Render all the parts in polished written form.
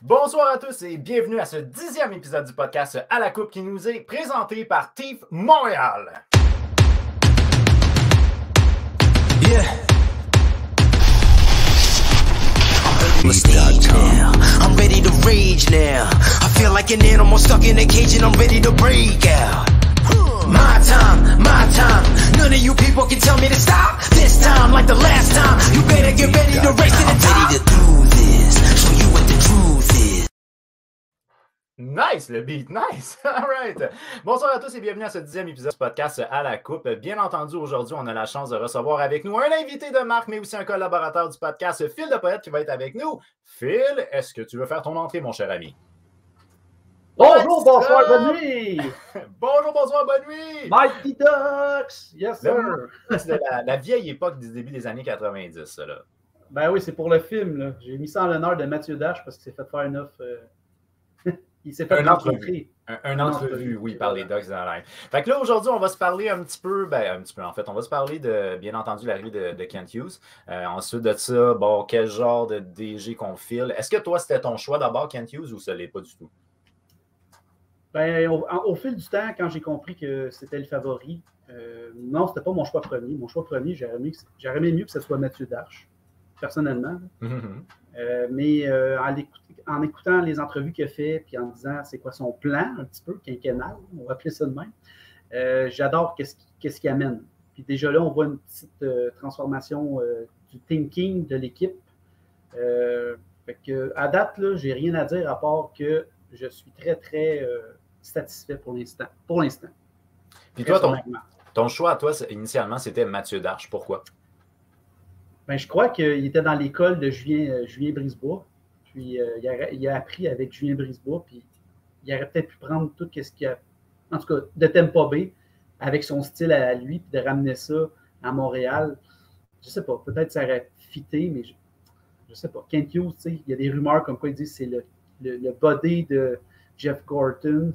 Bonsoir à tous et bienvenue à ce 10e épisode du podcast À la Coupe qui nous est présenté par TIFF Montréal. Yeah. I'm ready to rage now. I feel like an animal stuck in a cage and I'm ready to break out. My time, my time. None of you people can tell me to stop. This time, like the last time, you better get ready to race to the top. I'm ready to do this, show you what the truth is. Nice, le beat, nice! All right. Bonsoir à tous et bienvenue à ce 10e épisode du podcast À la Coupe. Bien entendu, aujourd'hui, on a la chance de recevoir avec nous un invité de marque, mais aussi un collaborateur du podcast, Phil de Poète, qui va être avec nous. Phil, est-ce que tu veux faire ton entrée, mon cher ami? Bonjour, bonsoir, bonne nuit! Bonjour, bonsoir, bonne nuit! Mighty Ducks! Yes, sir! C'est de la vieille époque du début des années 90, ça, là. Ben oui, c'est pour le film, là. J'ai mis ça en l'honneur de Mathieu Dash parce qu'il s'est fait faire une offre. Il s'est fait rencontrer. Un entrevue, oui, par les Ducks dans la ligne. Fait que là, aujourd'hui, on va se parler un petit peu, en fait, on va se parler de, bien entendu, l'arrivée de Kent Hughes. Ensuite de ça, bon, quel genre de DG qu'on file. Est-ce que toi, c'était ton choix d'abord, Kent Hughes, ou ça ne l'est pas du tout? Ben, au fil du temps, quand j'ai compris que c'était le favori, non, c'était pas mon choix premier. Mon choix premier, j'aurais aimé mieux que ce soit Mathieu Dash, personnellement. Mais en écoutant les entrevues qu'il a fait, puis en disant c'est quoi son plan, un petit peu quinquennal, on va appeler ça de même, j'adore qu'est-ce qu'il amène. Puis déjà là, on voit une petite transformation du thinking de l'équipe. Fait que, à date, là, j'ai rien à dire à part que je suis très, très satisfait pour l'instant. Puis toi, ton choix à toi, initialement, c'était Mathieu Darche. Pourquoi? Ben, je crois qu'il était dans l'école de Julien Brisebois. Puis il a appris avec Julien Brisebois. Puis il aurait peut-être pu prendre tout ce qu'il a, en tout cas, de Tampa Bay, avec son style à lui, puis de ramener ça à Montréal. Je sais pas, peut-être ça aurait fité, mais je sais pas. Kent Hughes, tu sais, il y a des rumeurs comme quoi ils disent que c'est le body de Jeff Gorton.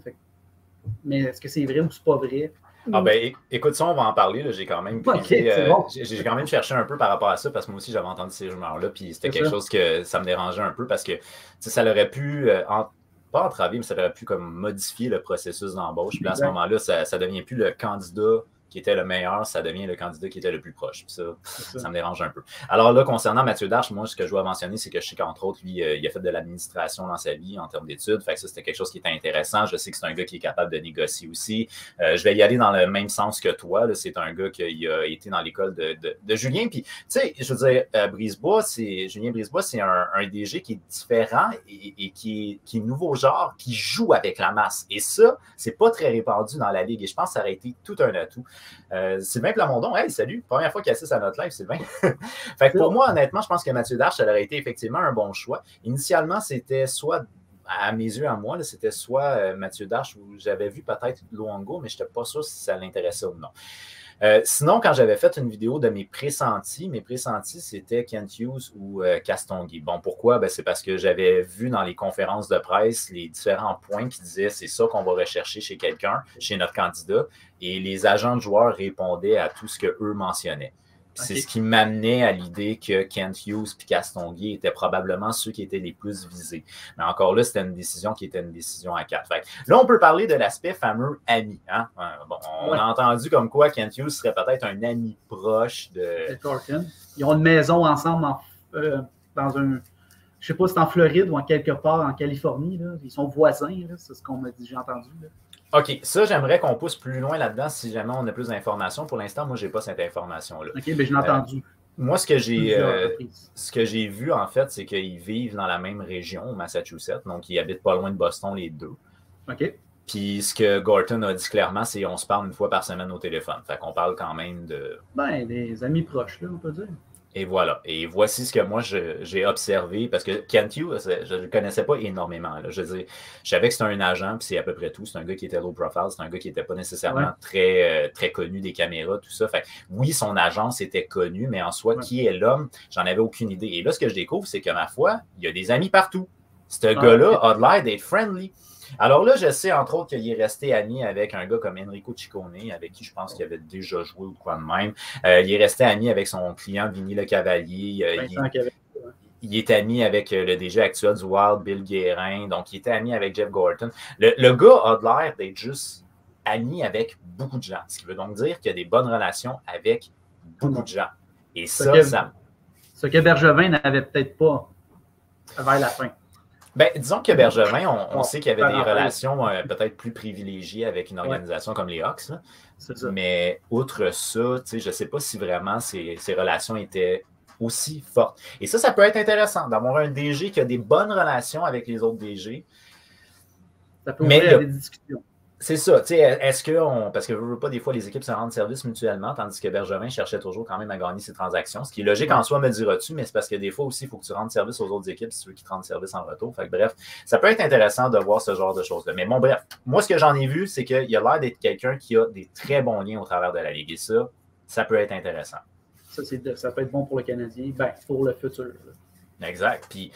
Mais est-ce que c'est vrai ou c'est pas vrai? Ah ben, écoute ça, on va en parler. J'ai quand même j'ai quand même cherché un peu par rapport à ça parce que moi aussi, j'avais entendu ces rumeurs-là. Puis c'était quelque chose que ça me dérangeait un peu parce que ça aurait pu, pas entraver, mais ça aurait pu comme modifier le processus d'embauche. Puis à ce moment-là, ça devient plus le candidat qui était le meilleur, ça devient le candidat qui était le plus proche. Puis ça me dérange un peu. Alors là, concernant Mathieu Darche, moi, ce que je dois mentionner, c'est que je sais qu'entre autres, lui, il a fait de l'administration dans sa vie en termes d'études. Fait que ça, c'était quelque chose qui était intéressant. Je sais que c'est un gars qui est capable de négocier aussi. Je vais y aller dans le même sens que toi. Là. C'est un gars qui a été dans l'école de Julien. Puis, tu sais, je veux dire, Julien Brisebois, c'est un DG qui est différent et qui est nouveau genre, qui joue avec la masse. Et ça, c'est pas très répandu dans la Ligue. Et je pense que ça aurait été tout un atout. Sylvain Plamondon, hey, salut, première fois qu'il assiste à notre live, Sylvain. Fait que pour moi, honnêtement, je pense que Mathieu Darche, ça aurait été effectivement un bon choix. Initialement, c'était soit, à mes yeux, à moi, c'était soit Mathieu Darche où j'avais vu peut-être Luongo, mais je n'étais pas sûr si ça l'intéressait ou non. Sinon, quand j'avais fait une vidéo de mes pressentis, c'était Kent Hughes ou Castonguay. Bon, pourquoi? Ben, c'est parce que j'avais vu dans les conférences de presse les différents points qui disaient c'est ça qu'on va rechercher chez quelqu'un, chez notre candidat, et les agents de joueurs répondaient à tout ce qu'eux mentionnaient. C'est ce qui m'amenait à l'idée que Kent Hughes et Castonguay étaient probablement ceux qui étaient les plus visés. Mais encore là, c'était une décision qui était une décision à 4. Fait que là, on peut parler de l'aspect fameux ami. Hein? Bon, on a entendu comme quoi Kent Hughes serait peut-être un ami proche de Gorton. Ils ont une maison ensemble dans un... Je ne sais pas si c'est en Floride ou en quelque part en Californie. Là. Ils sont voisins, là. C'est ce qu'on m'a dit, j'ai entendu. Là. OK, ça, j'aimerais qu'on pousse plus loin là-dedans si jamais on a plus d'informations. Pour l'instant, moi, je n'ai pas cette information-là. OK, mais je l'ai entendu. Moi, ce que j'ai vu, en fait, c'est qu'ils vivent dans la même région, au Massachusetts. Donc, ils habitent pas loin de Boston, les deux. OK. Puis, ce que Gorton a dit clairement, c'est qu'on se parle une fois par semaine au téléphone. Fait qu'on parle quand même de... Ben, des amis proches, là, on peut dire. Et voilà. Et voici ce que moi, j'ai observé, parce que Kent Hughes, je ne le connaissais pas énormément. Là. Je savais que c'était un agent, puis c'est à peu près tout. C'est un gars qui était low profile, c'est un gars qui n'était pas nécessairement très, très connu des caméras, tout ça. Fait oui, son agence était connue, mais en soi, qui est l'homme, j'en avais aucune idée. Et là, ce que je découvre, c'est que, ma foi, il y a des amis partout. Ce gars-là a de l'air d'être friendly. Alors là, je sais, entre autres, qu'il est resté ami avec un gars comme Enrico Ciccone, avec qui je pense qu'il avait déjà joué ou quoi de même. Il est resté ami avec son client Vinny Le Cavalier. il est ami avec le DG actuel du Wild, Bill Guérin. Donc, il était ami avec Jeff Gorton. Le gars a l'air d'être juste ami avec beaucoup de gens. Ce qui veut donc dire qu'il a des bonnes relations avec beaucoup de gens. Et ça... Ce que Bergevin n'avait peut-être pas vers la fin. Ben, disons que Bergevin, on sait qu'il y avait des relations peut-être plus privilégiées avec une organisation comme les Hawks. Là. Mais outre ça, je ne sais pas si vraiment ces relations étaient aussi fortes. Et ça peut être intéressant d'avoir un DG qui a des bonnes relations avec les autres DG. Ça peut ouvrir des discussions. C'est ça. Est-ce que parce que je veux pas, des fois, les équipes se rendent service mutuellement, tandis que Bergevin cherchait toujours quand même à gagner ses transactions. Ce qui est logique en soi, me diras-tu, mais c'est parce que des fois aussi, il faut que tu rendes service aux autres équipes si tu veux qu'ils te rendent service en retour. Fait que, bref, ça peut être intéressant de voir ce genre de choses-là. Mais bon, bref, moi, ce que j'en ai vu, c'est qu'il a l'air d'être quelqu'un qui a des très bons liens au travers de la Ligue. Et ça peut être intéressant. Ça peut être bon pour le Canadien, pour le futur. Exact. Puis,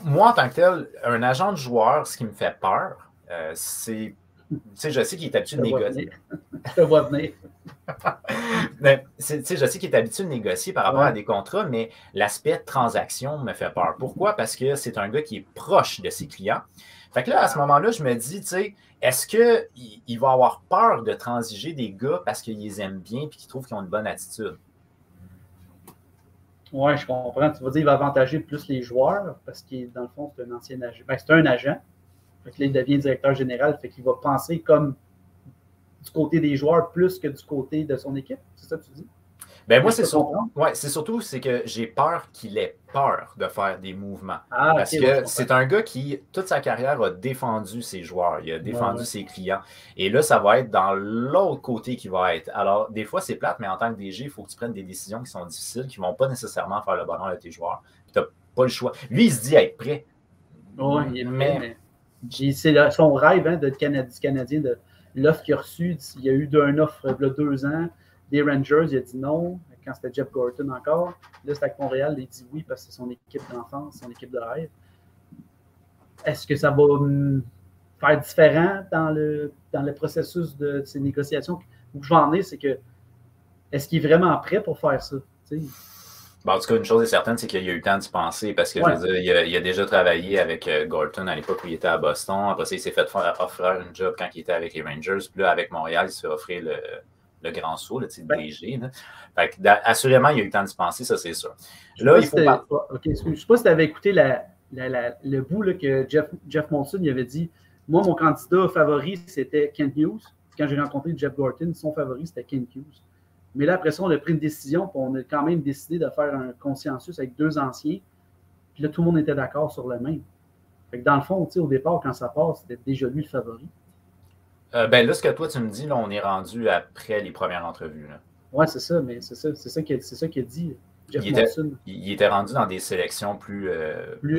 moi, en tant que tel, un agent de joueur, ce qui me fait peur, c'est... je sais qu'il est habitué de négocier. Je te vois venir. Je sais qu'il est habitué de négocier par rapport à des contrats, mais l'aspect transaction me fait peur. Pourquoi? Parce que c'est un gars qui est proche de ses clients. Fait que là, à ce moment-là, je me dis, est-ce qu'il va avoir peur de transiger des gars parce qu'il les aime bien et qu'il trouve qu'ils ont une bonne attitude? Oui, je comprends. Tu vas dire qu'il va avantager plus les joueurs parce qu'il, dans le fond, c'est un ancien agent. C'est un agent. Fait que là, il devient directeur général, fait qu'il va penser comme du côté des joueurs plus que du côté de son équipe. C'est ça que tu dis? Ben moi, c'est surtout que j'ai peur qu'il ait peur de faire des mouvements. Parce que c'est un gars qui, toute sa carrière, a défendu ses joueurs, il a défendu ses clients. Et là, ça va être dans l'autre côté qu'il va être. Alors, des fois, c'est plate, mais en tant que DG, il faut que tu prennes des décisions qui sont difficiles, qui ne vont pas nécessairement faire le bonheur de tes joueurs. Tu n'as pas le choix. Lui, il se dit être prêt. Oui, il est prêt, mais... C'est son rêve du Canadien, de l'offre qu'il a reçue. Il y a eu une offre il y a 2 ans des Rangers, il a dit non, quand c'était Jeff Gorton encore. Là, c'est avec Montréal, il dit oui parce que c'est son équipe d'enfance, son équipe de rêve. Est-ce que ça va faire différent dans le processus de ces négociations? Où je vais en venir, c'est que est-ce qu'il est vraiment prêt pour faire ça? Bon, en tout cas, une chose est certaine, c'est qu'il a eu le temps d'y penser parce que je veux dire, il a déjà travaillé avec Gorton à l'époque où il était à Boston. Après ça, il s'est fait offrir une job quand il était avec les Rangers. Puis là, avec Montréal, il s'est fait offrir le grand saut, le titre DG. Là. Fait que, assurément, il a eu le temps d'y penser, ça, c'est sûr. Là, il faut pas. OK, je ne sais pas si tu avais écouté le bout là, que Jeff Monson il avait dit. Moi, mon candidat favori, c'était Kent Hughes. Quand j'ai rencontré Jeff Gorton, son favori, c'était Kent Hughes. Mais là, après ça, on a pris une décision, puis on a quand même décidé de faire un consensus avec 2 anciens. Puis là, tout le monde était d'accord sur le même. Fait que dans le fond, au départ, quand ça passe, c'était déjà lui le favori. Ben là, ce que toi, tu me dis, là, on est rendu après les premières entrevues. Oui, c'est ça, mais c'est ça qu'il a dit. Il était rendu dans des sélections plus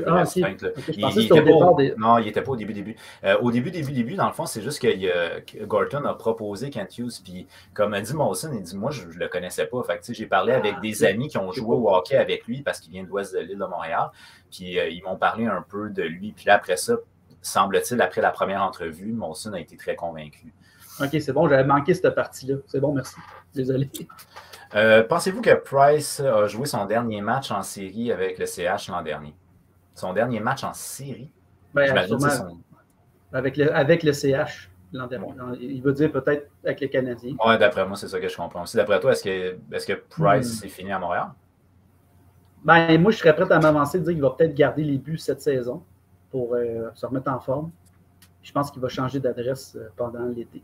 restreintes. Okay, je pensais que c'était au départ Non, il n'était pas au début. Au début, dans le fond, c'est juste que Gorton a proposé Kent Hughes. Puis, comme a dit Molson, il dit moi, je ne le connaissais pas. Fait que, j'ai parlé avec des amis qui ont joué au hockey avec lui parce qu'il vient de l'ouest de l'île de Montréal. Puis, ils m'ont parlé un peu de lui. Puis là, après ça, semble-t-il, après la première entrevue, Molson a été très convaincu. OK, c'est bon, j'avais manqué cette partie-là. C'est bon, merci. Désolé. Pensez-vous que Price a joué son dernier match en série avec le CH l'an dernier? Son dernier match en série? Avec le CH l'an dernier. Il veut dire peut-être avec les Canadiens. Oui, d'après moi, c'est ça que je comprends aussi. D'après toi, est-ce que Price s'est fini à Montréal? Ben, moi, je serais prêt à m'avancer et dire qu'il va peut-être garder les buts cette saison pour se remettre en forme. Je pense qu'il va changer d'adresse pendant l'été.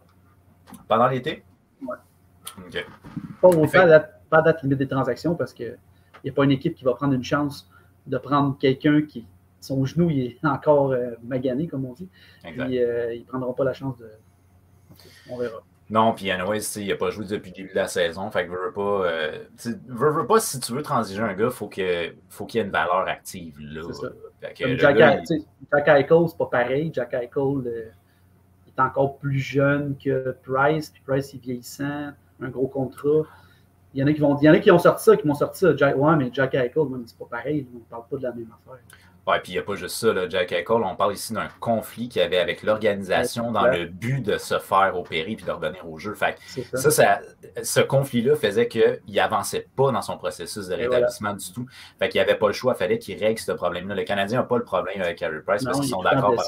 Pendant l'été? Oui. OK. Pas à date limite des transactions parce qu'il n'y a pas une équipe qui va prendre une chance de prendre quelqu'un qui, son genou, il est encore magané, comme on dit. Puis, ils ne prendront pas la chance de... On verra. Non, puis anyways, il n'a pas joué depuis le début de la saison. Fait que veux pas, si tu veux transiger un gars, faut qu'il y ait une valeur active. Là. C'est ça. Jack Eichel, c'est pas pareil. Jack Eichel est encore plus jeune que Price. Puis Price, il est vieillissant. Un gros contrat. Il y en a qui ont sorti ça, mais Jack Eichel, c'est pas pareil. On ne parle pas de la même affaire. Ouais, puis il n'y a pas juste ça, là, Jack Eichel, on parle ici d'un conflit qu'il y avait avec l'organisation dans le but de se faire opérer puis de revenir au jeu. Fait ce conflit-là faisait qu'il n'avançait pas dans son processus de rétablissement du tout. Fait qu'il n'y avait pas le choix, il fallait qu'il règle ce problème-là. Le Canadien n'a pas le problème avec Carey Price parce qu'ils sont d'accord.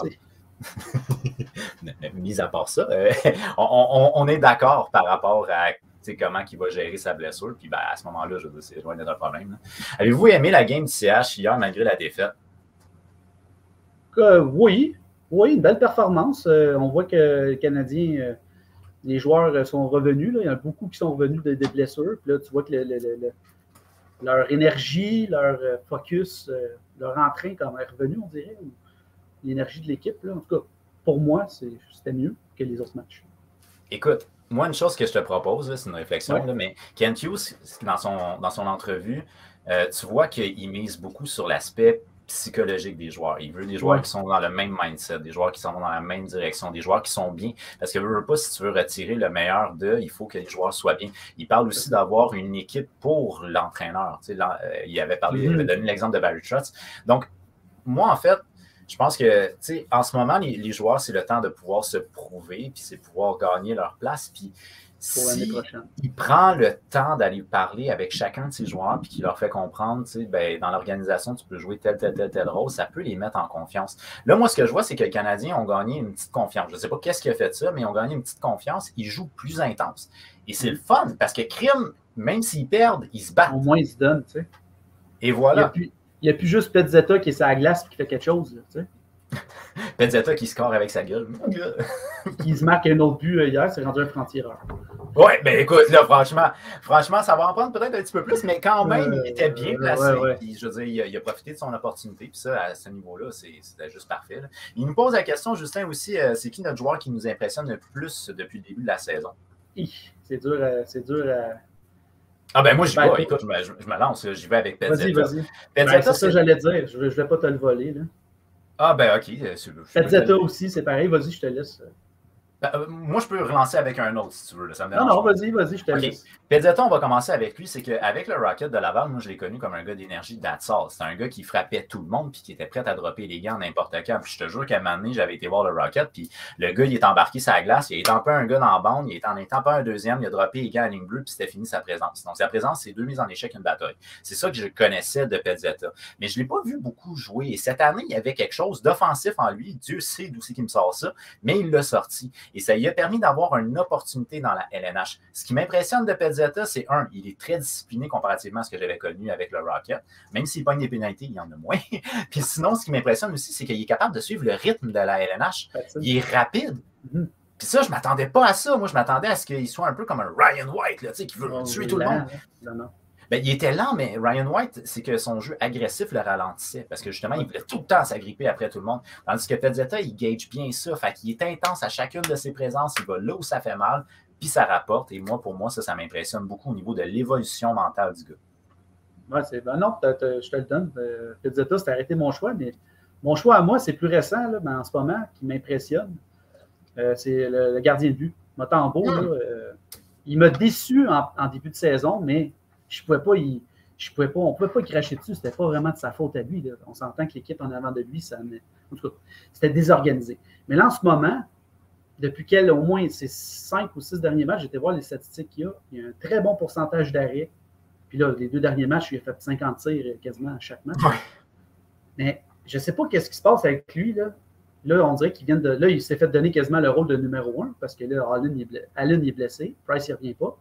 Mis à part ça, on est d'accord par rapport à comment il va gérer sa blessure. Puis à ce moment-là, je veux dire, c'est loin d'être un problème. Avez-vous aimé la game du CH hier malgré la défaite? Oui, une belle performance. On voit que les Canadiens, les joueurs sont revenus. Là. Il y en a beaucoup qui sont revenus des blessures. Puis là, tu vois que leur énergie, leur focus, leur entrain comme est revenu, on dirait. L'énergie de l'équipe. Là. En tout cas, pour moi, c'était mieux que les autres matchs. Écoute, moi, une chose que je te propose, c'est une réflexion, là, mais Kent Hughes, dans son entrevue, tu vois qu'il mise beaucoup sur l'aspect psychologique des joueurs. Il veut des joueurs qui sont dans le même mindset, des joueurs qui sont dans la même direction, des joueurs qui sont bien. Parce que veux pas, si tu veux retirer le meilleur d'eux, il faut que les joueurs soient bien. Il parle aussi d'avoir une équipe pour l'entraîneur. Tu sais, il avait donné l'exemple de Barry Trotz. Donc, moi, en fait, je pense que, tu sais, en ce moment, les joueurs, c'est le temps de pouvoir se prouver, puis c'est pouvoir gagner leur place. Puis si il prend le temps d'aller parler avec chacun de ses joueurs puis qu'il leur fait comprendre, tu sais, ben, dans l'organisation, tu peux jouer tel rôle, ça peut les mettre en confiance. Là, moi, ce que je vois, c'est que les Canadiens ont gagné une petite confiance. Je ne sais pas qu'est-ce qui a fait ça, mais ils ont gagné une petite confiance. Ils jouent plus intense. Et c'est le fun parce que Crime, même s'ils perdent, ils se battent. Au moins, ils se donnent, tu sais. Et voilà. Il n'y a plus juste Pezzetta qui est sur la glace et qui fait quelque chose, là, tu sais. Pezzetta qui score avec sa gueule. Il se marque un autre but hier, c'est rendu un franc-tireur. Oui, ben écoute, là, franchement, ça va en prendre peut-être un petit peu plus, mais quand même, il était bien placé. Puis, je veux dire, il a profité de son opportunité. Puis ça, à ce niveau-là, c'était juste parfait. Là. Il nous pose la question, Justin, aussi, c'est qui notre joueur qui nous impressionne le plus depuis le début de la saison? C'est dur à... Ah ben moi, écoute, je me lance, j'y vais avec Pezzetta. Vas-y. C'est ça que j'allais dire, je ne vais pas te le voler, là. Ah, ben, OK. Pezzetta aussi, c'est pareil. Vas-y, je te laisse. Moi, je peux relancer avec un autre, si tu veux. Là. Ça me dérange non, vas-y, je te laisse. Pezzetta, on va commencer avec lui. C'est qu'avec le Rocket de Laval, moi, je l'ai connu comme un gars d'énergie d'Atsal. C'était un gars qui frappait tout le monde puis qui était prêt à dropper les gants n'importe quand. Puis je te jure qu'à un moment donné, j'avais été voir le Rocket. Puis le gars, il est embarqué sur la glace. Il est un peu un gars dans la bande. Il est en étant pas un deuxième. Il a droppé les gants à ligne bleue. Puis c'était fini sa présence. Donc, sa présence, c'est 2 mises en échec, une bataille. C'est ça que je connaissais de Pezzetta. Mais je ne l'ai pas vu beaucoup jouer. Et cette année, il y avait quelque chose d'offensif en lui. Dieu sait d'où c'est qu'il me sort ça. Mais il l'a sorti. Et ça lui a permis d'avoir une opportunité dans la LNH. Ce qui m'impressionne de Pezzetta, c'est il est très discipliné comparativement à ce que j'avais connu avec le Rocket. Même s'il pogne des pénalités, il y en a moins. Puis sinon, ce qui m'impressionne aussi, c'est qu'il est capable de suivre le rythme de la LNH. Il est rapide. Puis ça, je ne m'attendais pas à ça. Moi, je m'attendais à ce qu'il soit un peu comme un Ryan White, là, qui veut tuer tout le monde. Non. Ben, il était lent, mais Ryan White, c'est que son jeu agressif le ralentissait parce que justement, il voulait tout le temps s'agripper après tout le monde. Tandis que Pezzetta, il gage bien ça. Fait qu'il est intense à chacune de ses présences. Il va là où ça fait mal, puis ça rapporte. Et moi, pour moi, ça m'impressionne beaucoup au niveau de l'évolution mentale du gars. Ouais, non, je te le donne. Pezzetta, c'était arrêté mon choix, mais mon choix à moi, c'est plus récent, là, mais en ce moment, qui m'impressionne. C'est le gardien de but. Motambo, il m'a déçu en début de saison, mais on ne pouvait pas y cracher dessus. C'était pas vraiment de sa faute à lui. Là. On s'entend que l'équipe en avant de lui, en tout cas, c'était désorganisé. Mais là, en ce moment, depuis au moins ces 5 ou 6 derniers matchs, j'étais voir les statistiques qu'il y a. Il y a un très bon pourcentage d'arrêt. Puis là, les 2 derniers matchs, il a fait 50 tirs quasiment à chaque match. Ouais. Mais je ne sais pas qu'est-ce qui se passe avec lui. Là, on dirait qu'il vient de. Là, il s'est fait donner quasiment le rôle de numéro 1 parce que là, Allen est blessé. Price, il ne revient pas.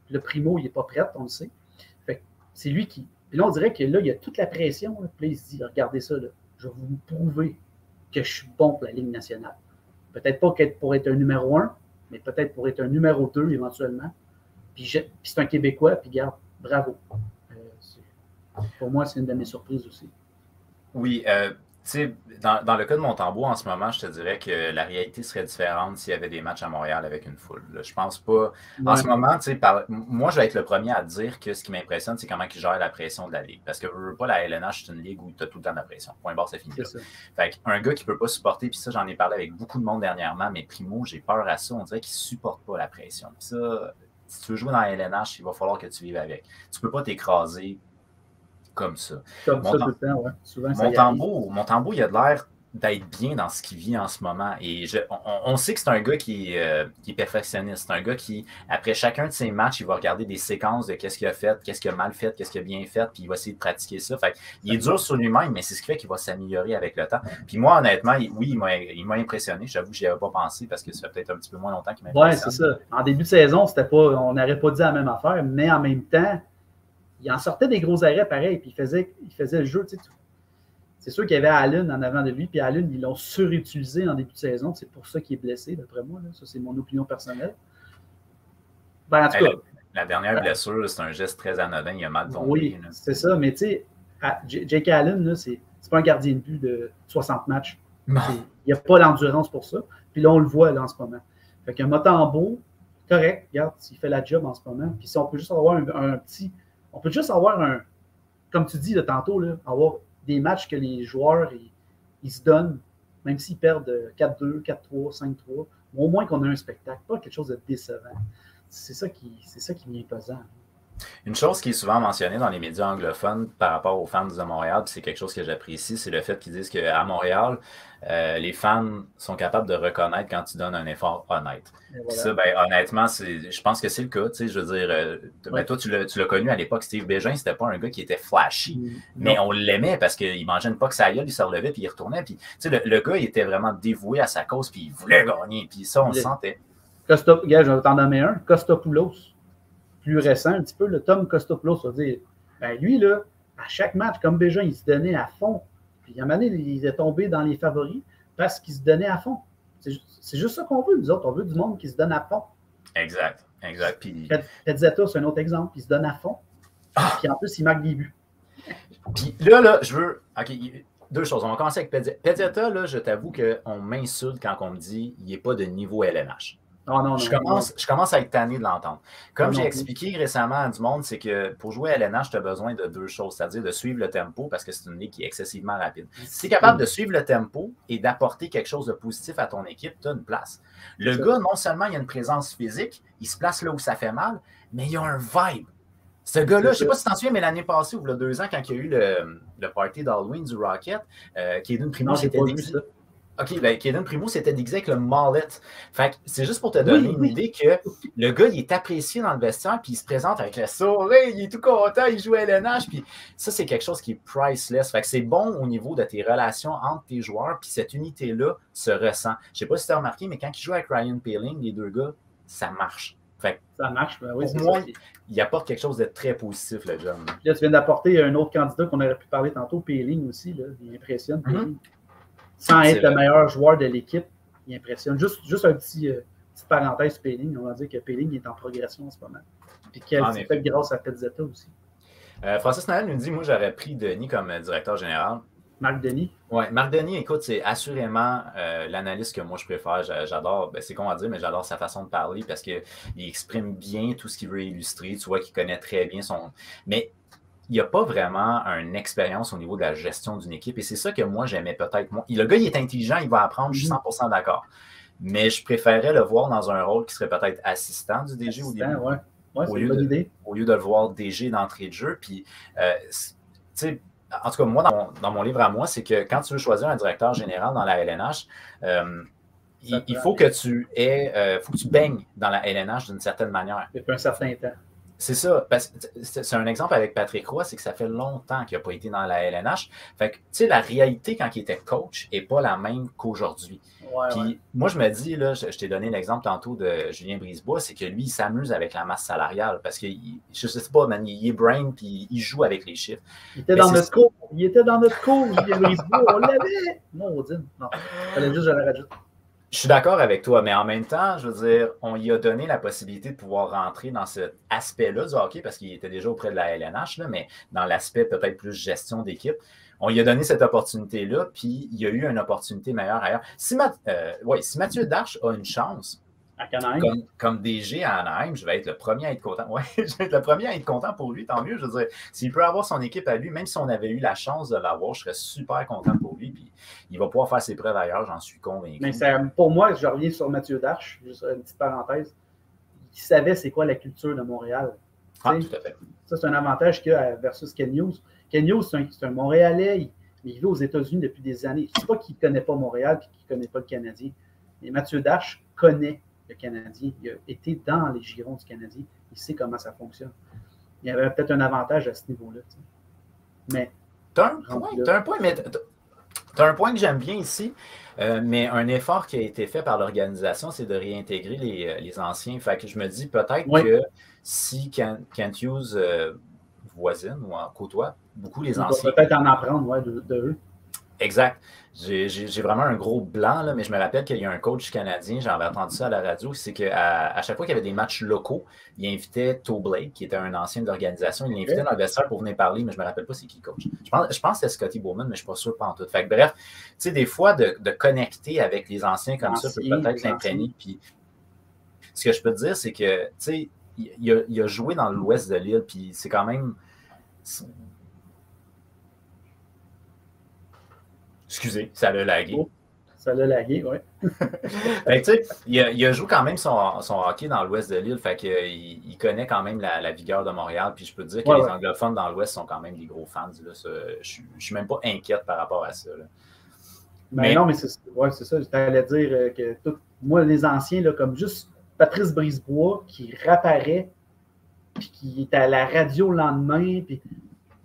Puis le Primo, il n'est pas prêt, on le sait. C'est lui qui. Puis là, on dirait que là, il y a toute la pression. Là. Puis là, il se dit, regardez ça, là. Je vais vous prouver que je suis bon pour la Ligue nationale. Peut-être pas pour être un numéro 1, mais peut-être pour être un numéro 2 éventuellement. Puis c'est un Québécois, puis garde, bravo. Pour moi, c'est une de mes surprises aussi. Oui, tu sais, dans le cas de Montembeault, en ce moment, je te dirais que la réalité serait différente s'il y avait des matchs à Montréal avec une foule. Là. Je pense pas. En ce moment, tu sais, moi, je vais être le premier à dire que ce qui m'impressionne, c'est comment il gère la pression de la Ligue. Parce que pas la LNH, c'est une ligue où tu as tout le temps de la pression. Point barre, c'est fini. Fait qu'un gars qui peut pas supporter, puis ça, j'en ai parlé avec beaucoup de monde dernièrement, mais Primo, j'ai peur à ça. On dirait qu'il supporte pas la pression. Puis ça, si tu veux jouer dans la LNH, il va falloir que tu vives avec. Tu peux pas t'écraser comme ça. Comme ça tout le temps, ouais. Souvent, Montembeault, il a de l'air d'être bien dans ce qu'il vit en ce moment. Et on sait que c'est un gars qui est perfectionniste. C'est un gars qui, après chacun de ses matchs, il va regarder des séquences de qu'est-ce qu'il a fait, qu'est-ce qu'il a mal fait, qu'est-ce qu'il a bien fait, puis il va essayer de pratiquer ça. Fait il est dur sur lui-même, mais c'est ce qui fait qu'il va s'améliorer avec le temps. Puis moi, honnêtement, oui, il m'a impressionné. J'avoue que je n'y avais pas pensé parce que ça fait peut-être un petit peu moins longtemps qu'il m'a impressionné. Oui, c'est ça. En début de saison, on n'aurait pas dit la même affaire, mais en même temps, il en sortait des gros arrêts pareil, puis il faisait le jeu. Tu sais, c'est sûr qu'il y avait Allen en avant de lui, puis Allen, ils l'ont surutilisé en début de saison. C'est pour ça qu'il est blessé, d'après moi. Là. Ça, c'est mon opinion personnelle. Ben, en tout cas, la dernière blessure, c'est un geste très anodin. Il a mal tombé. Oui, c'est ça. Mais tu sais, Jake Allen, c'est pas un gardien de but de 60 matchs. Il n'y a pas l'endurance pour ça. Puis là, on le voit là, en ce moment. Fait qu'un Montembeault, correct, regarde, il fait la job en ce moment. Puis si on peut juste avoir un petit... On peut juste avoir comme tu dis là, tantôt, là, avoir des matchs que les joueurs, ils se donnent, même s'ils perdent 4-2, 4-3, 5-3, au moins qu'on a un spectacle, pas quelque chose de décevant. C'est ça qui vient pesant. Une chose qui est souvent mentionnée dans les médias anglophones par rapport aux fans de Montréal, c'est quelque chose que j'apprécie, c'est le fait qu'ils disent qu'à Montréal, les fans sont capables de reconnaître quand tu donnes un effort honnête. Voilà. Puis ça, ben, honnêtement, je pense que c'est le cas. Je veux dire, ben, toi, tu l'as connu à l'époque, Steve Bégin, c'était pas un gars qui était flashy, mais on l'aimait parce qu'il mangeait une poque sa gueule, il se relevait, puis il retournait. Puis, le gars, il était vraiment dévoué à sa cause, puis il voulait gagner. Puis ça, on le sentait. Regarde, je vais t'en nommer un, Kostopoulos. Plus récent, un petit peu, le Tom Kostopoulos, ça veut dire, ben lui, là, à chaque match, comme Bégin, il se donnait à fond. Puis, à un moment donné, il est tombé dans les favoris parce qu'il se donnait à fond. C'est juste ça qu'on veut, nous autres. On veut du monde qui se donne à fond. Exact. Puis... Pezzetta, c'est un autre exemple. Il se donne à fond. Puis, en plus, il marque des buts. Puis là, je veux... OK, deux choses. On va commencer avec Pezzetta. Pezzetta, là, je t'avoue qu'on m'insulte quand on me dit qu'il n'est pas de niveau LNH. Je commence à être tanné de l'entendre. Comme j'ai expliqué récemment à du monde, c'est que pour jouer à LNH, tu as besoin de deux choses, c'est-à-dire de suivre le tempo parce que c'est une ligue qui est excessivement rapide. Si tu es capable de suivre le tempo et d'apporter quelque chose de positif à ton équipe, tu as une place. Le gars, non seulement il a une présence physique, il se place là où ça fait mal, mais il a un vibe. Ce gars-là, je ne sais pas si tu t'en souviens, mais l'année passée, ou il y a 2 ans, quand il y a eu le party d'Halloween du Rocket, Kaden Primo s'était déguisé. OK, ben Kaden Primo s'était déguisé avec le mallet. Fait que c'est juste pour te donner une idée que le gars, il est apprécié dans le vestiaire, puis il se présente avec le sourire, il est tout content, il joue à LNH, puis ça, c'est quelque chose qui est priceless. Fait que c'est bon au niveau de tes relations entre tes joueurs, puis cette unité-là se ressent. Je sais pas si tu as remarqué, mais quand il joue avec Ryan Poehling, les deux gars, ça marche. Fait que ça marche, ben oui, pour moi, il apporte quelque chose de très positif, le John. Là, tu viens d'apporter un autre candidat qu'on aurait pu parler tantôt, Poehling aussi, là, il impressionne. Sans être le meilleur joueur de l'équipe, il impressionne. Juste un petite parenthèse, Poehling, on va dire que Poehling est en progression en ce moment. Puis qu'elle s'est fait grâce à Pezzetta aussi. Francis Noël nous dit, moi, j'aurais pris Denis comme directeur général. Marc Denis? Oui, Marc Denis, écoute, c'est assurément l'analyste que moi je préfère. J'adore, c'est con à dire, mais j'adore sa façon de parler parce qu'il exprime bien tout ce qu'il veut illustrer. Tu vois qu'il connaît très bien son... Mais il n'y a pas vraiment une expérience au niveau de la gestion d'une équipe. Et c'est ça que moi, j'aimais peut-être. Le gars, il est intelligent, il va apprendre, je suis 100% d'accord. Mais je préférais le voir dans un rôle qui serait peut-être assistant du DG au début. Ouais, c'est une bonne idée. Au lieu de le voir DG d'entrée de jeu. Puis, tu sais, en tout cas, moi, dans mon livre à moi, c'est que quand tu veux choisir un directeur général dans la LNH, il faut que tu baignes dans la LNH d'une certaine manière. Depuis un certain temps. C'est ça. C'est un exemple avec Patrick Roy, c'est que ça fait longtemps qu'il n'a pas été dans la LNH. Fait que, tu sais, la réalité quand il était coach n'est pas la même qu'aujourd'hui. Puis moi, je me dis, là, je t'ai donné l'exemple tantôt de Julien Brisebois, c'est que lui, il s'amuse avec la masse salariale parce que, je sais pas, man, il est brain puis il joue avec les chiffres. Il était dans notre cours. Il était dans notre cours, Julien Brisebois. On l'avait. Non, Odine. Non. Fallait juste que je la rajoute. Je suis d'accord avec toi, mais en même temps, je veux dire, on lui a donné la possibilité de pouvoir rentrer dans cet aspect-là du hockey parce qu'il était déjà auprès de la LNH, là, mais dans l'aspect peut-être plus gestion d'équipe. On lui a donné cette opportunité-là, puis il y a eu une opportunité meilleure ailleurs. Si Mathieu Darche a une chance, comme DG à Anaheim, je vais être le premier à être content. Oui, je vais être le premier à être content pour lui, tant mieux. Je veux dire, s'il peut avoir son équipe à lui, même si on avait eu la chance de l'avoir, je serais super content pour lui. Puis il va pouvoir faire ses preuves ailleurs, j'en suis convaincu. Mais pour moi, je reviens sur Mathieu Darche, juste une petite parenthèse. Il savait c'est quoi la culture de Montréal. Ah, tout à fait. Ça, c'est un avantage qu'il y a versus Ken Hughes. Ken Hughes, c'est un Montréalais, mais il vit aux États-Unis depuis des années. Je ne sais pas qu'il ne connaît pas Montréal et qu'il ne connaît pas le Canadien. Mais Mathieu Darche connaît le Canadien. Il a été dans les girons du Canadien. Il sait comment ça fonctionne. Il y avait peut-être un avantage à ce niveau-là. Mais tu as un point que j'aime bien ici, mais un effort qui a été fait par l'organisation, c'est de réintégrer les anciens. Fait que je me dis peut-être que si Kent Hughes voisine ou en côtoie beaucoup les anciens. On peut peut-être en apprendre de eux. Exact. J'ai vraiment un gros blanc, là, mais je me rappelle qu'il y a un coach canadien, j'avais entendu ça à la radio, c'est qu'à chaque fois qu'il y avait des matchs locaux, il invitait Toe Blake, qui était un ancien de l'organisation, il l'invitait dans le vestiaire pour venir parler, mais je ne me rappelle pas c'est qui le coach. Je pense que c'est Scotty Bowman, mais je ne suis pas sûr pas en tout. Fait que, bref, tu sais, des fois, de connecter avec les anciens comme ça peut peut-être l'imprégner. Puis, ce que je peux te dire, c'est que, tu sais, il a joué dans l'ouest de l'île, puis c'est quand même... Excusez, ça l'a lagué. Oh, ça l'a lagué, oui. il a joué quand même son hockey dans l'ouest de l'île, fait qu'il connaît quand même la vigueur de Montréal. Puis je peux te dire que les anglophones dans l'ouest sont quand même des gros fans. Là, je ne suis même pas inquiète par rapport à ça. Là. Mais non, mais c'est ça. Je t'allais dire que moi, les anciens, là, comme juste Patrice Brisebois qui réapparaît, puis qui est à la radio le lendemain, puis...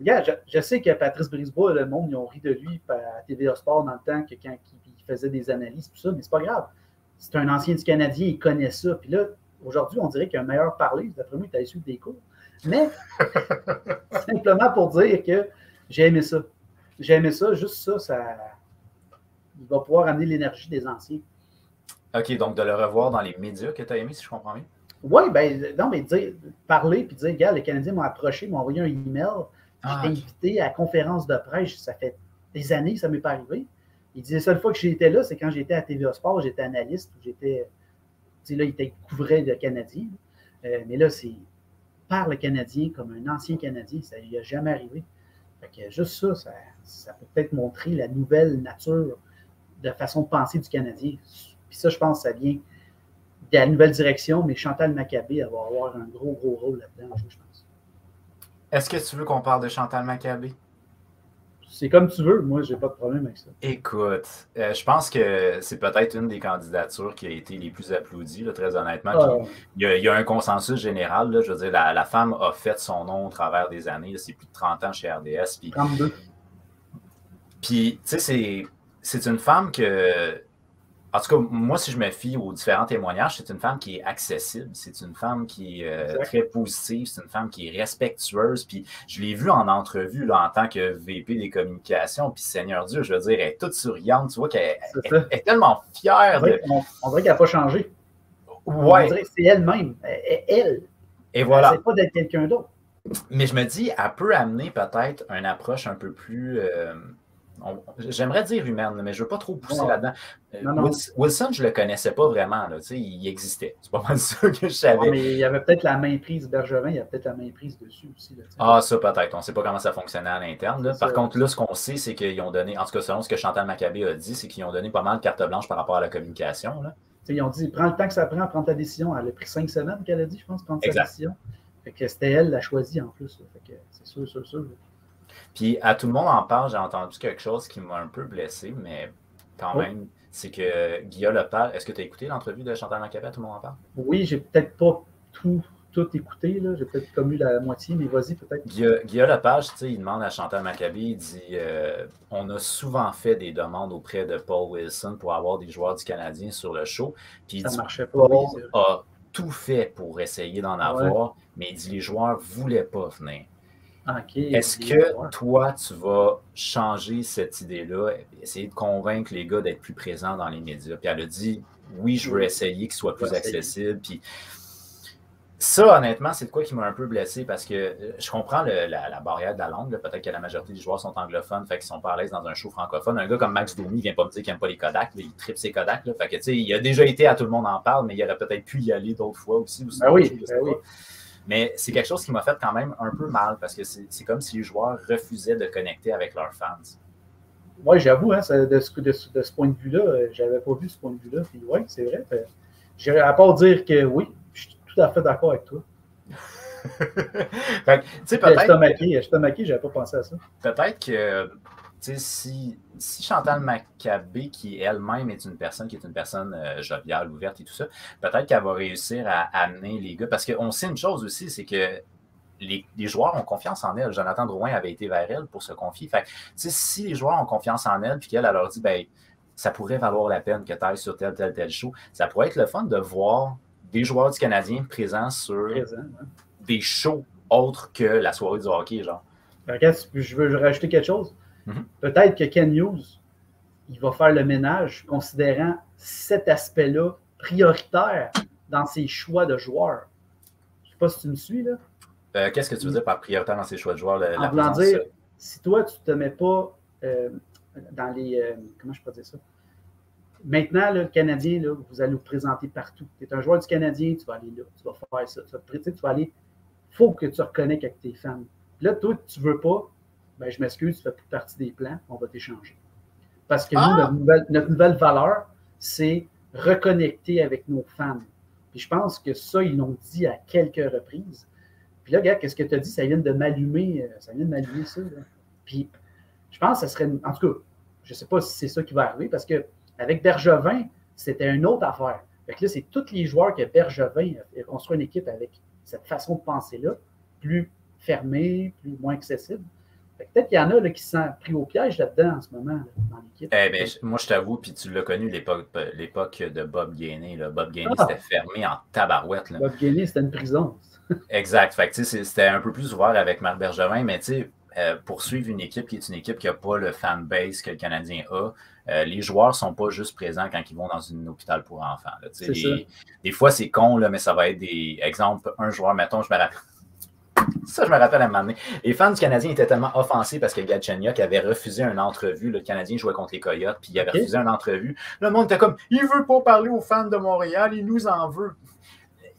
Regarde, je sais que Patrice Brisebois, le monde, ils ont ri de lui à TVA Sport dans le temps que quand il faisait des analyses, tout ça, mais c'est pas grave. C'est un ancien du Canadien, il connaît ça. Puis là, aujourd'hui, on dirait qu'il y a un meilleur parler. D'après moi, il t'a su des cours. Mais simplement pour dire que j'ai aimé ça. J'ai aimé ça, juste ça, il va pouvoir amener l'énergie des anciens. OK, donc de le revoir dans les médias que tu as aimé, si je comprends bien. Oui, ben non, mais parler puis dire, regarde, les Canadiens m'ont approché, m'ont envoyé un email. J'étais invité à la conférence de presse, ça fait des années que ça ne m'est pas arrivé. Il disait, la seule fois que j'étais là, c'est quand j'étais à TVA Sport, j'étais analyste, j'étais, là, il couvrait le Canadien. Mais là, c'est par le Canadien comme un ancien Canadien, ça n'y a jamais arrivé. Fait que juste ça peut peut-être montrer la nouvelle nature de façon de penser du Canadien. Puis ça, je pense que ça vient de la nouvelle direction, mais Chantal Machabée, elle va avoir un gros rôle là-dedans, je pense. Est-ce que tu veux qu'on parle de Chantal Machabée? C'est comme tu veux. Moi, j'ai pas de problème avec ça. Écoute, je pense que c'est peut-être une des candidatures qui a été les plus applaudies, là, très honnêtement. Il y a un consensus général. Là, je veux dire, la femme a fait son nom au travers des années. C'est plus de 30 ans chez RDS. 32. Puis, tu sais, c'est une femme que... En tout cas, moi, si je me fie aux différents témoignages, c'est une femme qui est accessible, c'est une femme qui est très positive, c'est une femme qui est respectueuse. Puis je l'ai vue en entrevue là, en tant que VP des communications. Puis Seigneur Dieu, je veux dire, elle est toute souriante. Tu vois qu'elle est tellement fière. On dirait qu'elle n'a pas changé. Ouais. On dirait que c'est elle-même. Elle. Et voilà. Elle ne pas d'être quelqu'un d'autre. Mais je me dis, elle peut amener peut-être une approche un peu plus... j'aimerais dire humaine, mais je ne veux pas trop pousser là-dedans. Wilson, je ne le connaissais pas vraiment. Là, il existait. C'est pas mal ça que je savais. Non, mais il y avait peut-être la main prise Bergevin, il y a peut-être la main prise dessus aussi. Là, ça peut-être. On ne sait pas comment ça fonctionnait à l'interne. Par contre, là, ce qu'on sait, c'est qu'ils ont donné, en tout cas selon ce que Chantal Machabée a dit, c'est qu'ils ont donné pas mal de carte blanche par rapport à la communication. Là. Ils ont dit, prends le temps que ça prend à prendre ta décision. Elle a pris 5 semaines qu'elle a dit, je pense, prendre sa décision. Fait que c'était elle la choisie en plus. Fait que c'est sûr. Puis, à tout le monde en parle, j'ai entendu quelque chose qui m'a un peu blessé, mais quand même, c'est que Guillaume Lepage... Est-ce que tu as écouté l'entrevue de Chantal Machabée, tout le monde en parle? Oui, j'ai peut-être pas tout écouté, là. J'ai peut-être comme eu la moitié, mais vas-y, peut-être. Guillaume Lepage, il demande à Chantal Machabée, il dit on a souvent fait des demandes auprès de Paul Wilson pour avoir des joueurs du Canadien sur le show. Puis ça il dit, marchait pas. Paul a tout fait pour essayer d'en avoir, mais il dit les joueurs ne voulaient pas venir. Okay, est-ce que toi, tu vas changer cette idée-là, essayer de convaincre les gars d'être plus présents dans les médias? Puis elle a dit, oui, je veux essayer qu'il soit plus accessible. Puis ça, honnêtement, c'est de quoi qui m'a un peu blessé parce que je comprends la barrière de la langue. Peut-être que la majorité des joueurs sont anglophones, fait qu'ils sont pas à l'aise dans un show francophone. Un gars comme Max Domi ne vient pas me dire qu'il n'aime pas les Kodak, il tripe ses Kodak. Là, fait que, tu sais, il a déjà été à Tout le monde en parle, mais il aurait peut-être pu y aller d'autres fois aussi. Oui. Mais c'est quelque chose qui m'a fait quand même un peu mal parce que c'est comme si les joueurs refusaient de connecter avec leurs fans. Oui, j'avoue, hein, de ce point de vue-là, j'avais pas vu ce point de vue-là. Puis oui, c'est vrai. À part dire que oui, je suis tout à fait d'accord avec toi. Fait que, tu sais, peut-être. Je t'ai maqué, j'avais pas pensé à ça. Peut-être que, tu sais, si Chantal Maccabée, qui elle-même est une personne joviale, ouverte et tout ça, peut-être qu'elle va réussir à amener les gars. Parce qu'on sait une chose aussi, c'est que les joueurs ont confiance en elle. Jonathan Drouin avait été vers elle pour se confier. Fait que, si les joueurs ont confiance en elle, puis qu'elle leur dit, ben, ça pourrait valoir la peine que tu ailles sur tel show, ça pourrait être le fun de voir des joueurs du Canadien présents sur des shows autres que la soirée du hockey, genre. Regarde, je veux rajouter quelque chose. Peut-être que Ken Hughes, il va faire le ménage considérant cet aspect-là prioritaire dans ses choix de joueurs. Je ne sais pas si tu me suis, là. Qu'est-ce que tu veux dire par prioritaire dans ses choix de joueurs? En voulant dire, si toi, tu ne te mets pas dans les... comment je peux dire ça? Maintenant, là, le Canadien, là, vous allez vous présenter partout. Tu es un joueur du Canadien, tu vas aller là, tu vas faire ça. Tu vas aller... Il faut que tu reconnectes avec tes fans. Là, toi, tu ne veux pas, ben, je m'excuse, tu ne fais plus partie des plans, on va t'échanger. Parce que nous, notre nouvelle valeur, c'est reconnecter avec nos fans. Puis je pense que ça, ils l'ont dit à quelques reprises. Puis là, regarde, qu'est-ce que tu as dit? Ça vient de m'allumer ça. Là. Puis je pense que ça serait... En tout cas, je ne sais pas si c'est ça qui va arriver, parce qu'avec Bergevin, c'était une autre affaire. Fait que là, c'est tous les joueurs que Bergevin a construit une équipe avec cette façon de penser-là, plus fermée, moins accessible. Peut-être qu'il y en a là, qui se sont pris au piège là-dedans en ce moment, là, dans l'équipe. Moi, je t'avoue, puis tu l'as connu l'époque de Bob Gainey. Là. Bob Gainey, c'était fermé en tabarouette. Là. Bob Gainey, c'était une prison. Exact. Fait que, c'était un peu plus ouvert avec Marc Bergevin, mais pour suivre une équipe qui est une équipe qui n'a pas le fanbase que le Canadien a, les joueurs ne sont pas juste présents quand ils vont dans un hôpital pour enfants. Là. Des fois, c'est con, là, mais ça va être des exemples. Un joueur, mettons, je me rappelle à un moment donné. Les fans du Canadien étaient tellement offensés parce que Galchenyuk avait refusé une entrevue. Le Canadien jouait contre les Coyotes, puis il avait refusé une entrevue. Le monde était comme, il ne veut pas parler aux fans de Montréal, il nous en veut.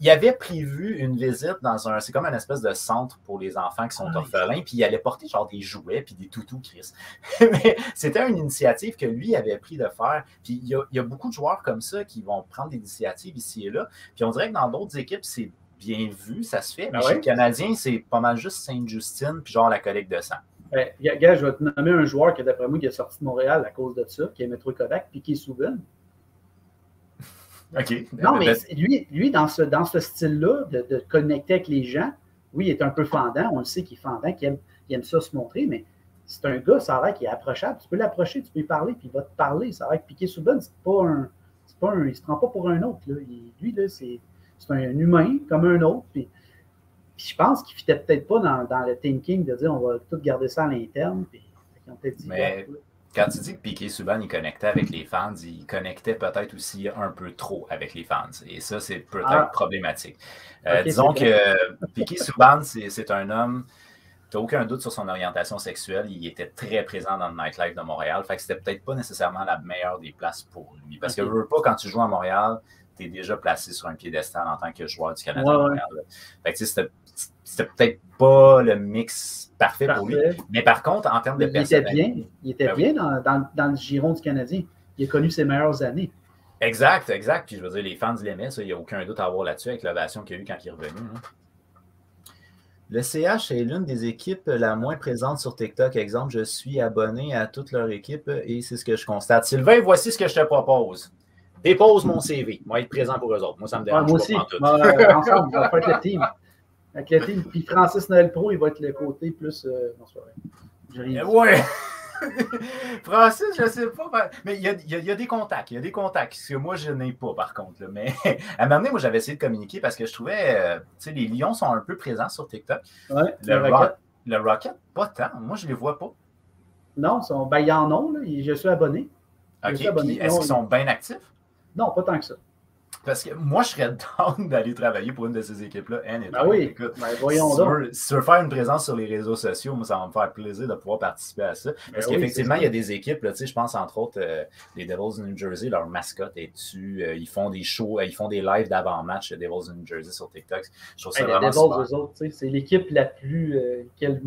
Il avait prévu une visite c'est comme une espèce de centre pour les enfants qui sont orphelins, puis il allait porter genre des jouets puis des toutous, Chris. Mais c'était une initiative que lui avait pris de faire. Puis il y a beaucoup de joueurs comme ça qui vont prendre des initiatives ici et là. Puis on dirait que dans d'autres équipes, c'est bien vu, ça se fait. Mais chez le Canadien, c'est pas mal juste Sainte-Justine puis genre la collecte de sang. Gars, je vais te nommer un joueur qui, d'après moi, qui est sorti de Montréal à cause de ça, qui est Métro Kovac, puis qui est Souben. OK. Non, mais lui dans ce style-là, de connecter avec les gens, oui, il est un peu fendant. On le sait qu'il est fendant, qu'il aime ça se montrer, mais c'est un gars, ça a l'air qu'il est approchable. Tu peux l'approcher, tu peux lui parler, puis il va te parler. Ça a l'air que Piqué Souben, il ne se prend pas pour un autre. Là. Lui, là, c'est un humain comme un autre. Puis je pense qu'il ne fitait peut-être pas dans le thinking de dire on va tout garder ça à l'interne. Puis ils ont peut-être dit. Mais quand tu dis que Piqué Souban, il connectait avec les fans, il connectait peut-être aussi un peu trop avec les fans. Et ça, c'est peut-être problématique. Disons que Piqué Souban, c'est un homme. Tu n'as aucun doute sur son orientation sexuelle. Il était très présent dans le nightlife de Montréal. Fait que c'était peut-être pas nécessairement la meilleure des places pour lui. Parce que je veux pas, quand tu joues à Montréal, tu es déjà placé sur un piédestal en tant que joueur du Canadien de Montréal. Fait que c'était peut-être pas le mix parfait pour lui. Mais par contre, en termes de personnalité... Il était bien dans le giron du Canadien. Il a connu ses meilleures années. Exact. Puis je veux dire, les fans l'aimaient. Il n'y a aucun doute à avoir là-dessus avec l'ovation qu'il y a eu quand il est revenu. Hein. Le CH est l'une des équipes la moins présente sur TikTok. Exemple, je suis abonné à toute leur équipe et c'est ce que je constate. Sylvain, voici ce que je te propose. Dépose mon CV. Moi, être présent pour eux autres. Moi, ça me dérange moi aussi. Ensemble, on va faire le team. Avec le team. Puis Francis Noël Pro, il va être le côté plus... Ouais. Francis, je ne sais pas. Mais il y a des contacts. Il y a des contacts. Ce que moi, je n'ai pas, par contre. Là. Mais à un moment donné, moi, j'avais essayé de communiquer parce que je trouvais... tu sais, les Lions sont un peu présents sur TikTok. Ouais, le Rocket, pas tant. Moi, je ne les vois pas. Non, ils en ont. Là. Je suis abonné. OK. Puis, est-ce qu'ils sont bien actifs? Non, pas tant que ça. Parce que moi, je serais down d'aller travailler pour une de ces équipes-là. Oui, écoute, voyons donc. Si tu veux faire une présence sur les réseaux sociaux, moi, ça va me faire plaisir de pouvoir participer à ça. Parce qu'effectivement, il y a des équipes, là, je pense entre autres, les Devils de New Jersey, leur mascotte est dessus. Ils font des shows, ils font des lives d'avant-match, les Devils de New Jersey sur TikTok. Je trouve ça vraiment super. Les Devils, c'est l'équipe la plus,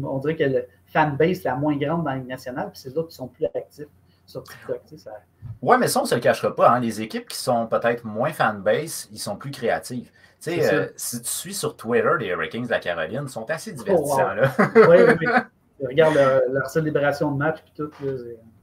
on dirait que le fanbase la moins grande dans la Ligue nationale, puis c'est les autres qui sont plus actifs sur TikTok. Oui, mais ça, on ne se le cachera pas. Hein. Les équipes qui sont peut-être moins fanbase, ils sont plus créatives. Si tu suis sur Twitter les Hurricanes de la Caroline, ils sont assez divertissants. Là. Oui. Regarde leur célébration de match et tout. Là,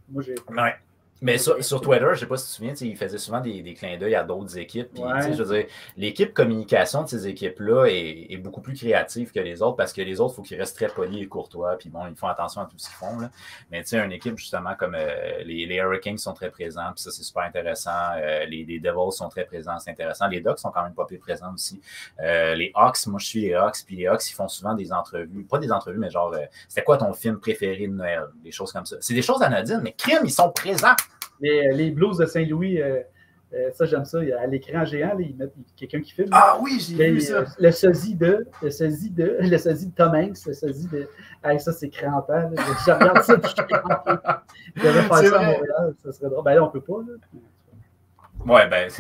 moi, j'ai... Ouais. Mais sur Twitter, je ne sais pas si tu te souviens, il faisait souvent des clins d'œil à d'autres équipes. Puis, je veux dire, l'équipe l'équipe-communication de ces équipes-là est beaucoup plus créative que les autres parce que les autres, il faut qu'ils restent très polis et courtois. Puis bon, ils font attention à tout ce qu'ils font. Là. Mais tu sais, une équipe justement comme les Hurricanes sont très présents. Puis ça, c'est super intéressant. Les Devils sont très présents. C'est intéressant. Les Ducks sont quand même pas peu présents aussi. Les Hawks, moi, je suis les Hawks. Puis les Hawks, ils font souvent des entrevues. Pas des entrevues, mais genre, c'était quoi ton film préféré de Noël? Des choses comme ça. C'est des choses anodines, mais crime, ils sont présents. Les Blues de Saint-Louis, ça, j'aime ça. À l'écran géant, là, ils mettent quelqu'un qui filme. Ah oui, j'ai vu ça. Le sosie de Tom Hanks, le sosie de... ça, c'est crampant. Je regarde ça, puis je suis crampé. Je devrais faire ça à Montréal, ça serait drôle. Ben là, on peut pas. Là. Ouais, ben...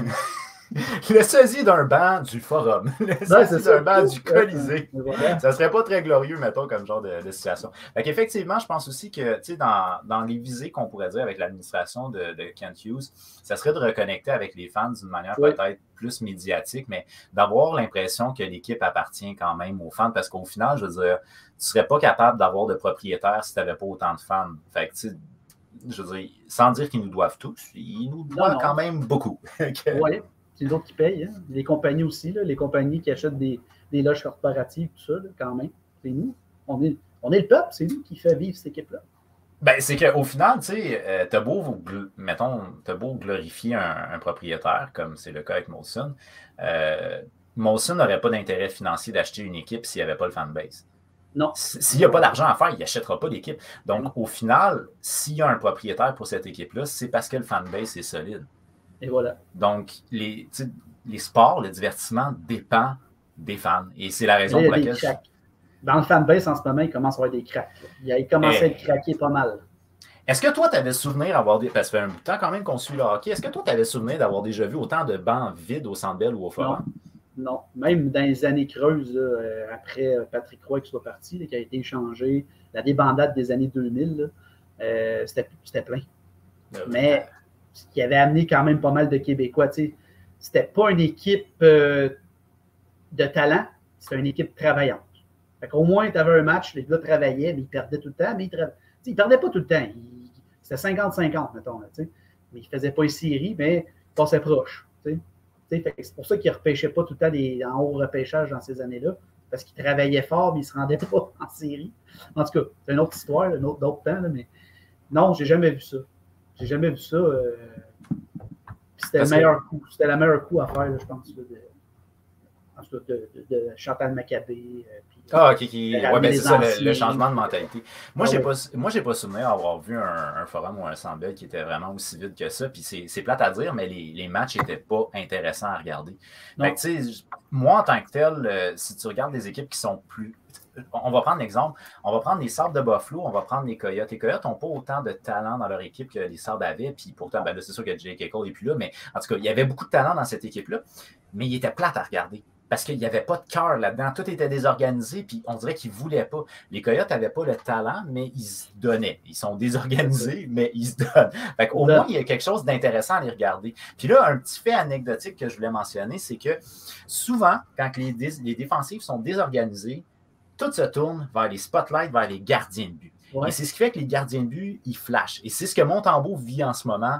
Le sosie d'un banc du forum. Le sosie d'un banc du Colisée. Voilà. Ça serait pas très glorieux, mettons, comme genre de situation. Fait qu'effectivement, je pense aussi que, tu sais, dans les visées qu'on pourrait dire avec l'administration de Kent Hughes, ça serait de reconnecter avec les fans d'une manière peut-être plus médiatique, mais d'avoir l'impression que l'équipe appartient quand même aux fans, parce qu'au final, je veux dire, tu serais pas capable d'avoir de propriétaire si tu n'avais pas autant de fans. Fait que, tu sais, je veux dire, sans dire qu'ils nous doivent tous, ils nous doivent quand même beaucoup. Oui. C'est les autres qui payent. Hein. Les compagnies aussi, là, les compagnies qui achètent des loges corporatives, tout ça, là, quand même. C'est nous. On est le peuple, c'est nous qui fait vivre cette équipe-là. Ben, c'est qu'au final, tu sais, t'as beau glorifier un propriétaire, comme c'est le cas avec Molson. Molson n'aurait pas d'intérêt financier d'acheter une équipe s'il n'y avait pas le fanbase. Non. S'il n'y a pas d'argent à faire, il n'achètera pas l'équipe. Donc, au final, s'il y a un propriétaire pour cette équipe-là, c'est parce que le fanbase est solide. Et voilà. Donc, les sports, le divertissement dépend des fans. Et c'est la raison pour laquelle... Dans le fanbase, en ce moment, il commence à avoir des cracks. Il commence à être craqué pas mal. Est-ce que toi, tu avais souvenir d'avoir des... Parce que ça fait un bout de temps quand même qu'on suit le hockey. Est-ce que toi, tu avais souvenir d'avoir déjà vu autant de bancs vides au Centre Bell ou au Forum? Non. Même dans les années creuses, là, après Patrick Roy qui soit parti, là, qui a été échangé, la débandade des années 2000, c'était plein. Mais... ce qui avait amené quand même pas mal de Québécois. Tu sais, c'était pas une équipe de talent, c'était une équipe travaillante. Fait qu'au moins, tu avais un match, les gars travaillaient, mais ils perdaient tout le temps. Mais ils perdaient pas tout le temps. C'était 50-50, mettons. Là, tu sais. Mais ils ne faisaient pas une série, mais ils passaient proche. Tu sais. C'est pour ça qu'ils ne repêchaient pas tout le temps en haut repêchage dans ces années-là, parce qu'ils travaillaient fort, mais ils ne se rendaient pas en série. En tout cas, c'est une autre histoire, d'autres temps. Là, mais non, j'ai jamais vu ça. J'ai jamais vu ça. C'était le meilleur coup. C'était le meilleur coup à faire, là, je pense, de Chantal Maccabé. OK. Ouais, ben c'est ça, le changement de mentalité. Moi, j'ai pas souvenir d'avoir vu un forum ou un Centre Bell qui était vraiment aussi vide que ça. Puis c'est plate à dire, mais les matchs n'étaient pas intéressants à regarder. Fait que, tu sais, moi, en tant que tel, si tu regardes des équipes qui sont plus... On va prendre l'exemple. On va prendre les Sabres de Buffalo, on va prendre les Coyotes. Les Coyotes n'ont pas autant de talent dans leur équipe que les Sabres avaient. Puis pourtant, ben là, c'est sûr que Jake Eichel n'est plus là. Mais en tout cas, il y avait beaucoup de talent dans cette équipe-là. Mais il était plate à regarder. Parce qu'il n'y avait pas de cœur là-dedans. Tout était désorganisé. Puis on dirait qu'ils ne voulaient pas. Les Coyotes n'avaient pas le talent, mais ils se donnaient. Ils sont désorganisés, mais ils se donnent. Fait qu'au moins, il y a quelque chose d'intéressant à les regarder. Puis là, un petit fait anecdotique que je voulais mentionner, c'est que souvent, quand les défensifs sont désorganisés, tout se tourne vers les spotlights, vers les gardiens de but. Ouais. Et c'est ce qui fait que les gardiens de but, ils flashent. Et c'est ce que Montembeault vit en ce moment,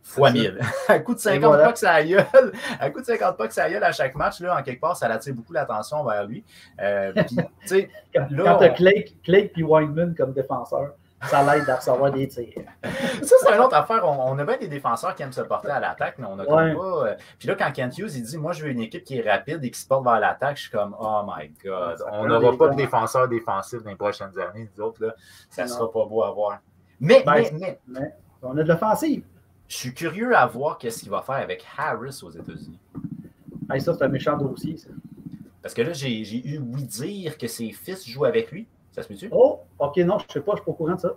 fois 1000. À coup de 50 pas que ça gueule, à coup de 50 pas que ça gueule à chaque match, là, en quelque part, ça attire beaucoup l'attention vers lui. Puis, quand tu as Clake et Weinman comme défenseur, ça l'aide à recevoir des tirs. Ça, c'est une autre affaire. On a bien des défenseurs qui aiment se porter à l'attaque, mais on n'a pas... Puis là, quand Kent Hughes, il dit « Moi, je veux une équipe qui est rapide et qui se porte vers l'attaque », je suis comme « Oh my God, on n'aura pas de défenseurs défensifs dans les prochaines années, nous autres, là. Ça ne sera pas beau à voir. » Mais on a de l'offensive. Je suis curieux à voir qu'est-ce qu'il va faire avec Harris aux États-Unis. Hey, ça, c'est un méchant dossier, ça. Parce que là, j'ai eu ouï dire que ses fils jouent avec lui. Ça se peut-tu? Oh, OK, non, je ne sais pas, je ne suis pas au courant de ça.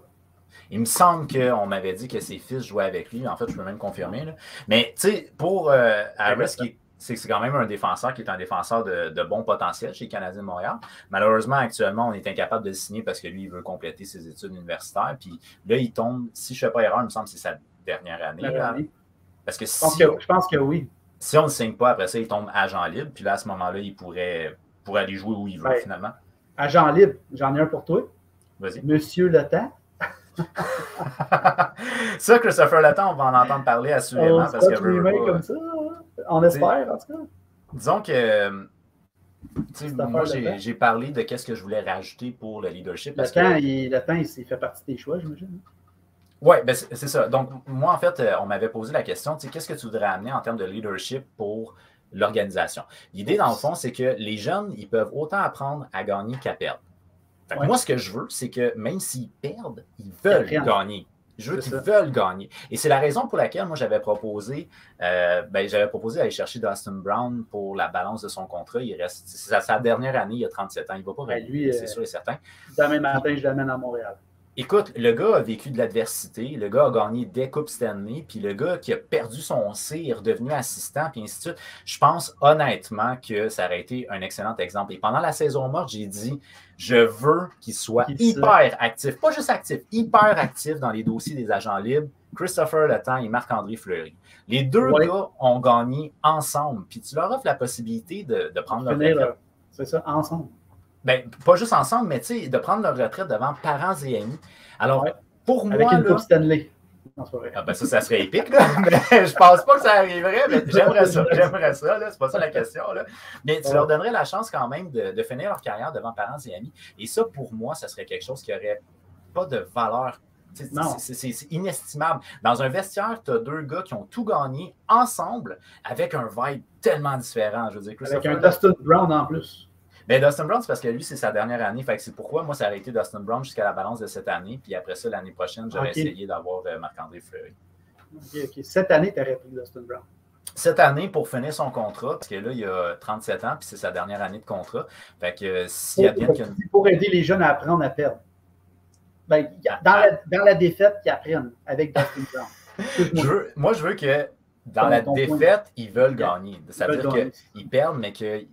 Il me semble qu'on m'avait dit que ses fils jouaient avec lui. En fait, je peux même confirmer. Là. Mais, tu sais, pour Harris, c'est quand même un défenseur qui est un défenseur de bon potentiel chez les Canadiens de Montréal. Malheureusement, actuellement, on est incapable de le signer parce que lui, il veut compléter ses études universitaires. Puis là, il tombe, si je ne fais pas erreur, il me semble que c'est sa dernière année. Parce que je pense que oui. Si on ne le signe pas, après ça, il tombe agent libre. Puis là, à ce moment-là, il pourrait aller jouer où il veut, finalement. Agent libre, j'en ai un pour toi. Vas-y. Monsieur Le Temps. Ça, Christopher Le Temps, on va en entendre parler assurément. Parce que comme ça, on espère, en tout cas. Disons que moi, j'ai parlé de qu'est-ce que je voulais rajouter pour le leadership. Le Temps, il fait partie de tes choix, j'imagine. Oui, ben c'est ça. Donc, moi, en fait, on m'avait posé la question, qu'est-ce que tu voudrais amener en termes de leadership pour l'organisation? L'idée, dans le fond, c'est que les jeunes, ils peuvent autant apprendre à gagner qu'à perdre. Moi, ce que je veux, c'est que même s'ils perdent, ils veulent gagner. Je veux qu'ils veulent gagner. Et c'est la raison pour laquelle, moi, j'avais proposé d'aller chercher Dustin Brown pour la balance de son contrat. C'est sa dernière année, il a 37 ans. Il ne va pas revenir, c'est sûr et certain. Demain matin, je l'amène à Montréal. Écoute, le gars a vécu de l'adversité, le gars a gagné des Coupes Stanley, puis le gars qui a perdu son C est redevenu assistant, puis ainsi de suite. Je pense honnêtement que ça aurait été un excellent exemple. Et pendant la saison morte, j'ai dit, je veux qu'il soit hyper actif, pas juste actif, hyper actif dans les dossiers des agents libres. Christopher Le Temps et Marc-André Fleury. Les deux gars ont gagné ensemble, puis tu leur offres la possibilité de prendre leur retraite. C'est ça, ensemble. Ben, pas juste ensemble, mais de prendre leur retraite devant parents et amis. Alors, pour moi. Avec une Coupe Stanley. Ça serait épique, là. Mais je pense pas que ça arriverait, mais j'aimerais ça. C'est pas ça la question, là. Mais tu leur donnerais la chance quand même de finir leur carrière devant parents et amis. Et ça, pour moi, ça serait quelque chose qui n'aurait pas de valeur. C'est inestimable. Dans un vestiaire, tu as deux gars qui ont tout gagné ensemble avec un vibe tellement différent. Je veux dire, avec un Dustin Brown en plus. Ben, Dustin Brown, c'est parce que lui, c'est sa dernière année. Fait que c'est pourquoi moi, ça a été Dustin Brown jusqu'à la balance de cette année. Puis après ça, l'année prochaine, j'aurais essayé d'avoir Marc-André Fleury. OK. Cette année, tu aurais pris Dustin Brown. Cette année, pour finir son contrat, parce que là, il a 37 ans, puis c'est sa dernière année de contrat. Fait que s'il y a bien pour aider les jeunes à apprendre à perdre. Ben, dans la défaite, qu'ils apprennent avec Dustin Brown. Moi, je veux que dans la défaite, ils veulent gagner. Ça veut dire qu'ils perdent, mais qu'ils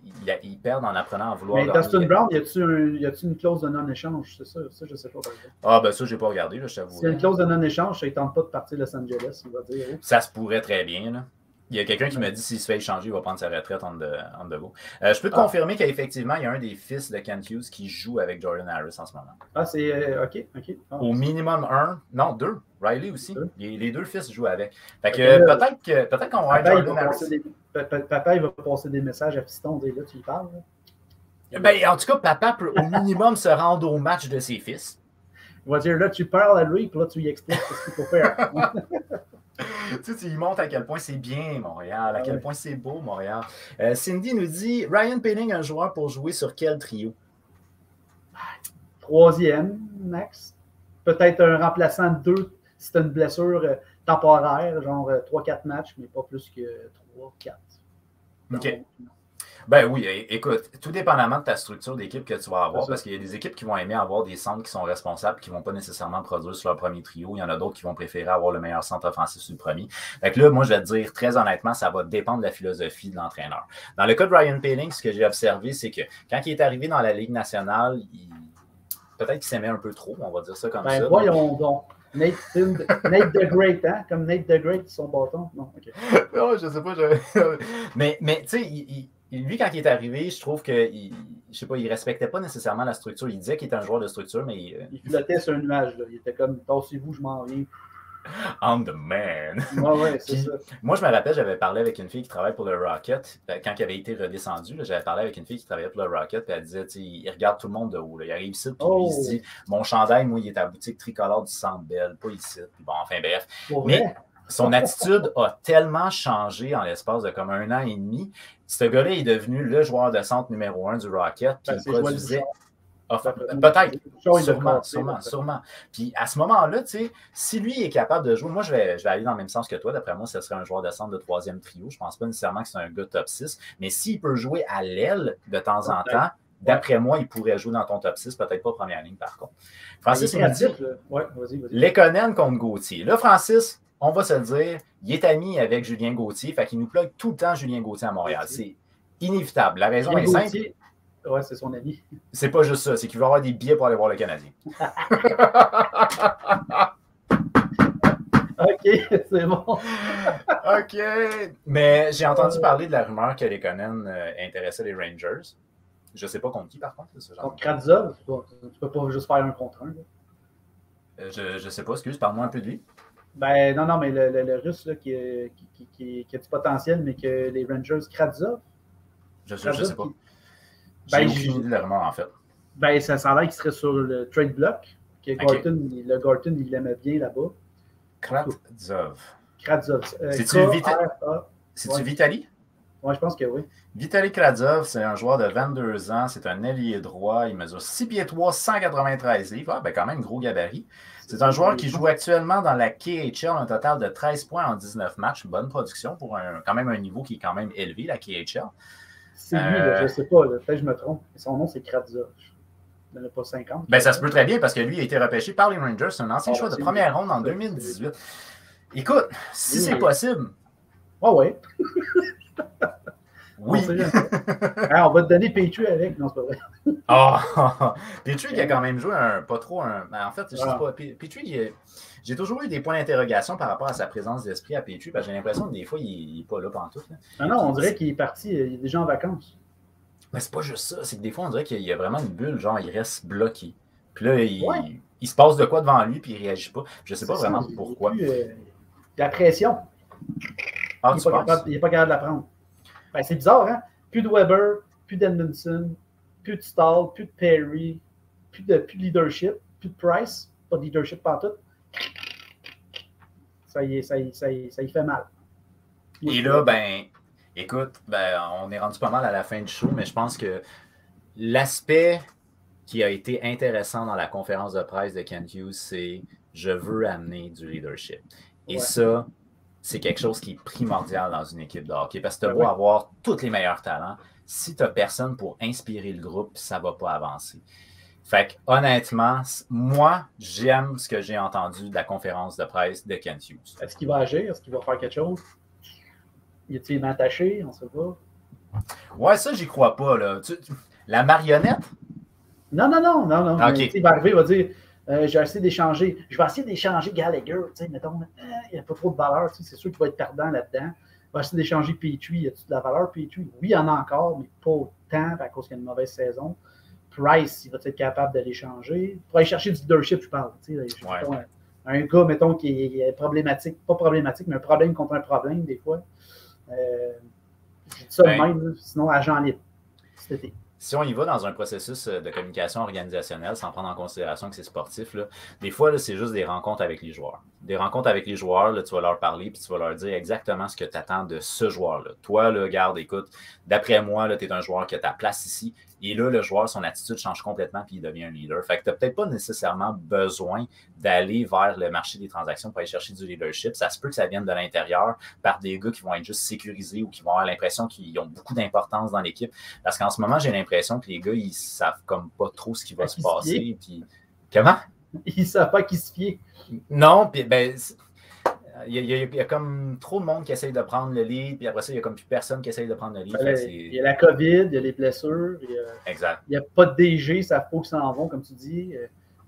perdent en apprenant à vouloir gagner. Mais Dustin Brown, y a-t-il une clause de non-échange? C'est ça? Ça, je ne sais pas. Ah, ben ça, je n'ai pas regardé, là, je t'avoue. S'il y a une clause de non-échange, ça ne tente pas de partir de Los Angeles, il va dire. Ça se pourrait très bien, là. Il y a quelqu'un qui m'a dit s'il se fait échanger, il va prendre sa retraite en de go. Je peux te confirmer qu'effectivement, il y a un des fils de Kent Hughes qui joue avec Jordan Harris en ce moment. Ah, c'est OK. Au minimum un, non, deux. Riley aussi. Les deux fils jouent avec. Fait que peut-être qu'on va avoir Jordan Harris. Papa, il va passer des messages à Fiston, là, tu y parles. Ben, en tout cas, papa peut au minimum se rendre au match de ses fils. Il va dire là, tu parles à lui, puis là, tu lui expliques ce qu'il faut faire. Tu lui montres à quel point c'est bien Montréal, à quel point c'est beau Montréal. Cindy nous dit Ryan Poehling, un joueur pour jouer sur quel trio? 3e, max. Peut-être un remplaçant de 2 si c'est une blessure temporaire, genre 3-4 matchs, mais pas plus que 3-4. OK. Ben oui, écoute, tout dépendamment de ta structure d'équipe que tu vas avoir, parce qu'il y a des équipes qui vont aimer avoir des centres qui sont responsables, qui ne vont pas nécessairement produire sur leur premier trio. Il y en a d'autres qui vont préférer avoir le meilleur centre offensif sur le premier. Fait que là, moi, je vais te dire, très honnêtement, ça va dépendre de la philosophie de l'entraîneur. Dans le cas de Ryan Poehling, ce que j'ai observé, c'est que quand il est arrivé dans la Ligue nationale, peut-être qu'il s'aimait un peu trop, on va dire ça comme ça. Voyons donc. Nate the Great, hein? Comme Nate the Great, son bâton. Non, OK. Non, je sais pas. Mais tu sais, lui, quand il est arrivé, je trouve que, je sais pas, il respectait pas nécessairement la structure. Il disait qu'il était un joueur de structure, mais il flottait sur un nuage, là. Il était comme, tassez-vous, je m'en viens. I'm the man. Ouais, c'est ça. Moi, je me rappelle, j'avais parlé avec une fille qui travaille pour le Rocket. Quand il avait été redescendu, j'avais parlé avec une fille qui travaillait pour le Rocket, puis elle disait, il regarde tout le monde de haut. Là. Il arrive ici, puis il se dit, mon chandail, moi, il est à la boutique tricolore du Centre Bell, pas ici. Puis bon, enfin, bref. Mais son attitude a tellement changé en l'espace de comme 1 an et demi. Ce gars-là est devenu le joueur de centre numéro 1 du Rocket, puis il produisait. Peut-être, sûrement. Puis à ce moment-là, tu sais, si lui est capable de jouer, moi je vais aller dans le même sens que toi, d'après moi, ce serait un joueur de centre de 3e trio. Je ne pense pas nécessairement que c'est un gars top 6, mais s'il peut jouer à l'aile de temps en temps, d'après moi, il pourrait jouer dans ton top 6, peut-être pas première ligne par contre. Francis, il me dit Lekonen contre Gauthier. Là, Francis, on va se le dire, il est ami avec Julien Gauthier, fait qu'il nous plug tout le temps Julien Gauthier à Montréal. C'est inévitable. La raison est simple. Ouais, c'est son ami. C'est pas juste ça, c'est qu'il va avoir des billets pour aller voir le Canadien. OK, c'est bon. OK. Mais j'ai entendu parler de la rumeur que les Conan intéressaient les Rangers. Je ne sais pas contre qui, par contre. Contre Kravtsov, tu ne peux pas juste faire un contre un. Je ne sais pas, excuse, parle-moi un peu de lui. Ben non, mais le Russe là, qui a du potentiel, mais que les Rangers, Kravtsov. Je sais pas. J'ai aucune idée de la rumeur, en fait. Ben, ça a l'air qu'il serait sur le trade block. Que Gorton, le Gorton, il l'aimait bien là-bas. Kravtsov. C'est-tu Vitali? Oui, je pense que oui. Vitali Kravtsov, c'est un joueur de 22 ans. C'est un ailier droit. Il mesure 6 pieds 3, 193 livres. Ah, ben quand même, gros gabarit. C'est un joueur qui joue actuellement dans la KHL, un total de 13 points en 19 matchs. Bonne production pour quand même un niveau qui est quand même élevé, la KHL. C'est lui, je ne sais pas. Peut-être que je me trompe. Son nom, c'est Kravtsov. Il n'en a pas 50. Ben, ça se peut très bien parce que lui a été repêché par les Rangers. C'est un ancien choix de première ronde en 2018. Écoute, si c'est possible. Ah oui. Oui. On va te donner Petrie avec. Non, c'est pas vrai. Petrie qui a quand même joué pas trop. En fait, je sais pas. Petrie, j'ai toujours eu des points d'interrogation par rapport à sa présence d'esprit à Petrie parce que j'ai l'impression que des fois, il n'est pas là pantoute. Non, on dirait qu'il est parti. Il est déjà en vacances. Mais c'est pas juste ça. C'est que des fois, on dirait qu'il y a vraiment une bulle. Genre, il reste bloqué. Puis là, il se passe de quoi devant lui puis il réagit pas. Je sais pas vraiment pourquoi. Il y a la pression. Il n'est pas capable de la prendre. Ben, c'est bizarre, hein? Plus de Weber, plus d'Edmondson, plus de Stahl, plus de Perry, plus de leadership, plus de Price, pas de leadership partout. Ça y fait mal. Et là, ben, écoute, on est rendu pas mal à la fin du show, mais je pense que l'aspect qui a été intéressant dans la conférence de presse de Kent Hughes, c'est « je veux amener du leadership ». Et ça, c'est quelque chose qui est primordial dans une équipe de hockey parce que tu as beau avoir tous les meilleurs talents, si tu n'as personne pour inspirer le groupe, ça ne va pas avancer. Fait que honnêtement, moi, j'aime ce que j'ai entendu de la conférence de presse de Kent Hughes. Est-ce qu'il va agir? Est-ce qu'il va faire quelque chose? Y a-t-il attaché? On ne sait pas. Ouais, ça, j'y crois pas. Là. La marionnette? Non. Okay. Il va arriver, il va dire j'ai essayé d'échanger. Je vais essayer d'échanger Gallagher. Mettons, il n'y a pas trop de valeur. C'est sûr qu'il va être perdant là-dedans. Il va essayer d'échanger Petrie. Y a-t-il de la valeur, Petrie? Oui, il y en a encore, mais pas autant à cause qu'il y a une mauvaise saison. Price, il va être capable de l'échanger. Pour aller chercher du leadership, je parle. Mettons, un gars, mettons, qui est problématique, pas problématique, mais un problème contre un problème, des fois. Je dis ça de même, sinon agent libre cet été. Si on y va dans un processus de communication organisationnelle, sans prendre en considération que c'est sportif, là, des fois, c'est juste des rencontres avec les joueurs. Des rencontres avec les joueurs, là, tu vas leur parler puis tu vas leur dire exactement ce que tu attends de ce joueur-là. Toi, là, garde, écoute, d'après moi, tu es un joueur qui a ta place ici. Et là, le joueur, son attitude change complètement puis il devient un leader. Fait que tu n'as peut-être pas nécessairement besoin d'aller vers le marché des transactions pour aller chercher du leadership. Ça se peut que ça vienne de l'intérieur par des gars qui vont être juste sécurisés ou qui vont avoir l'impression qu'ils ont beaucoup d'importance dans l'équipe. Parce qu'en ce moment, j'ai l'impression que les gars, ils savent comme pas trop ce qui va se passer. Puis... Comment? Ils ne savent pas qui se fier. Non, puis il y a comme trop de monde qui essaye de prendre le lead, puis après ça, il n'y a comme plus personne qui essaye de prendre le lead. Il y a la COVID, il y a les blessures, exact. Il n'y a pas de DG, ils ne savent pas où ils s'en vont, comme tu dis.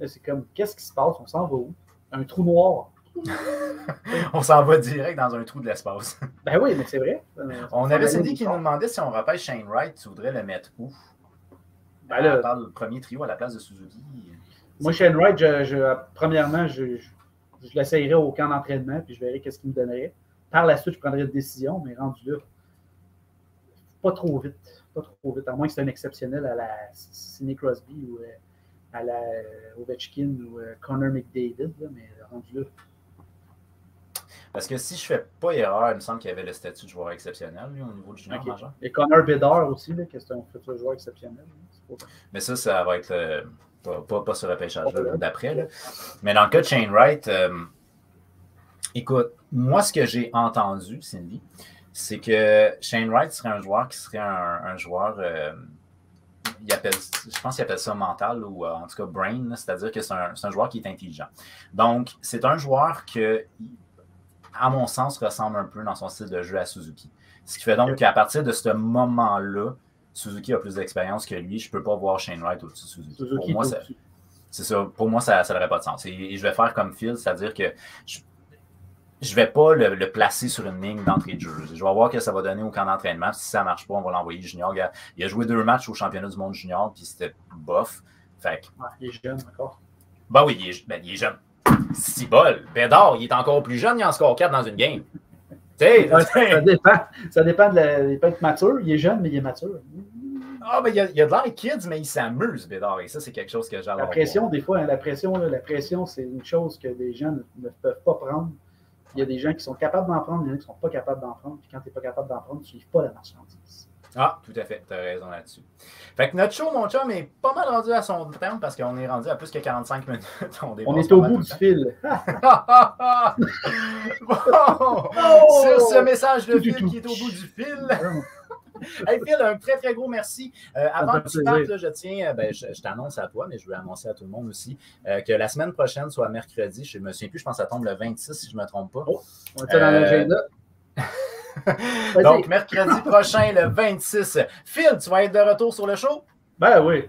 C'est comme, qu'est-ce qui se passe? On s'en va où? Un trou noir. On s'en va direct dans un trou de l'espace. Ben oui, mais c'est vrai. On avait Cindy qui nous demandait si on repêche Shane Wright, tu voudrais le mettre où? Ben là, on parle du premier trio à la place de Suzuki. Moi, Shane Wright, premièrement, je l'essayerai au camp d'entraînement, puis je verrai qu'est-ce qu'il me donnerait. Par la suite, je prendrai une décision, mais rendu là, pas trop vite. Pas trop vite, à moins que c'est un exceptionnel à la Sidney Crosby ou à la Ovechkin ou Connor McDavid, là, mais rendu là. Parce que si je fais pas erreur, il me semble qu'il y avait le statut de joueur exceptionnel, lui, au niveau du junior majeur. Et Connor Bedard aussi, là, qui est un futur joueur exceptionnel. Mais ça va être pas ce repêchage-là d'après. Là. Mais dans le cas de Shane Wright, écoute, moi, ce que j'ai entendu, Cindy, c'est que Shane Wright serait un joueur qui serait un joueur, je pense qu'il appelle ça mental ou en tout cas brain, c'est-à-dire que c'est un joueur qui est intelligent. Donc, c'est un joueur que, à mon sens, ressemble un peu dans son style de jeu à Suzuki. Ce qui fait donc qu'à partir de ce moment-là, Suzuki a plus d'expérience que lui. Je ne peux pas voir Shane Wright au-dessus de Suzuki. Pour moi, c'est ça. Pour moi, ça n'aurait pas de sens. Et je vais faire comme Phil, c'est-à-dire que je ne vais pas le placer sur une ligne d'entrée de jeu. Je vais voir que ça va donner au camp d'entraînement. Si ça ne marche pas, on va l'envoyer junior. Il a joué 2 matchs au championnat du monde junior, puis c'était bof. Fait que... il est jeune encore. Ben oui, il est jeune. Si bol. Bédard, il est encore plus jeune, il en score 4 dans une game. Ça dépend. Ça dépend il peut être mature. Il est jeune, mais il est mature. Ah, ben il y a de l'air kids, mais il s'amuse, Bédard. Et ça, c'est quelque chose que j'adore. La pression, des fois, hein, la pression, c'est une chose que les gens ne peuvent pas prendre. Il y a des gens qui sont capables d'en prendre, il y en a qui ne sont pas capables d'en prendre. Puis quand tu n'es pas capable d'en prendre, tu ne suives pas la marchandise. Ah, tout à fait. Tu as raison là-dessus. Fait que notre show, mon chum, est pas mal rendu à son terme parce qu'on est rendu à plus que 45 minutes. On est au bout du fil. Bon, sur ce message de Phil qui est au bout du fil. Hey Phil, un très très gros merci. Avant que tu partes, là, je tiens, je t'annonce à toi, mais je veux annoncer à tout le monde aussi que la semaine prochaine, soit mercredi, je ne me souviens plus, je pense que ça tombe le 26 si je ne me trompe pas. Oh, on est dans l'agenda. Donc, mercredi prochain, le 26. Phil, tu vas être de retour sur le show? Ben oui.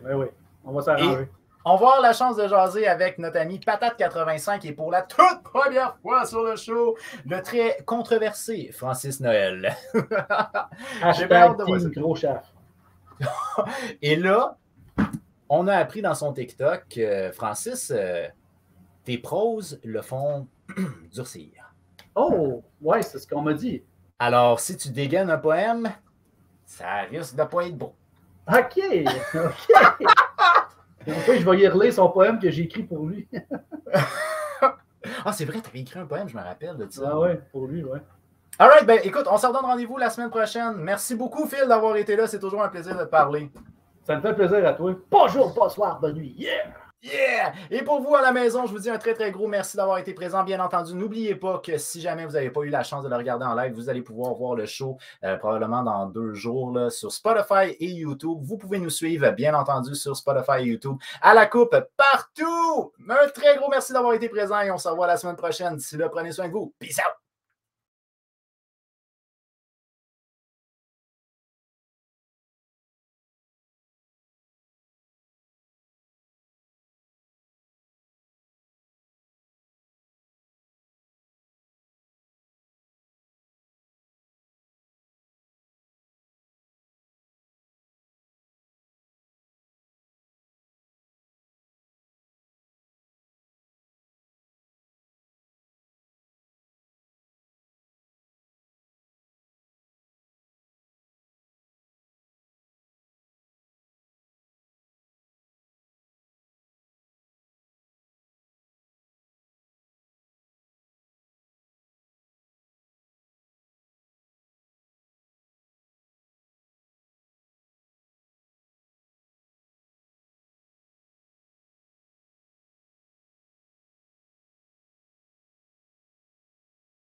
On va s'arranger. On va avoir la chance de jaser avec notre ami Patate85 et pour la toute première fois sur le show, le très controversé Francis Noël. J'ai hâte de voir ça. Gros chef. Et là, on a appris dans son TikTok que Francis, tes proses le font durcir. Oh, ouais, c'est ce qu'on m'a dit. Alors, si tu dégaines un poème, ça risque de pas être beau. OK. Après, je vais y relire son poème que j'ai écrit pour lui. Ah, c'est vrai, tu avais écrit un poème, je me rappelle de ça. Ah ouais, pour lui, ouais. All right, ben écoute, on se redonne rendez-vous la semaine prochaine. Merci beaucoup, Phil, d'avoir été là. C'est toujours un plaisir de te parler. Ça me fait plaisir à toi. Bonjour, bonsoir, bonne nuit. Yeah! Yeah! Et pour vous à la maison, je vous dis un très très gros merci d'avoir été présent. Bien entendu, n'oubliez pas que si jamais vous n'avez pas eu la chance de le regarder en live, vous allez pouvoir voir le show probablement dans 2 jours là, sur Spotify et YouTube. Vous pouvez nous suivre, bien entendu, sur Spotify et YouTube. À la coupe, partout! Un très gros merci d'avoir été présent et on se revoit la semaine prochaine. D'ici là, prenez soin de vous. Peace out!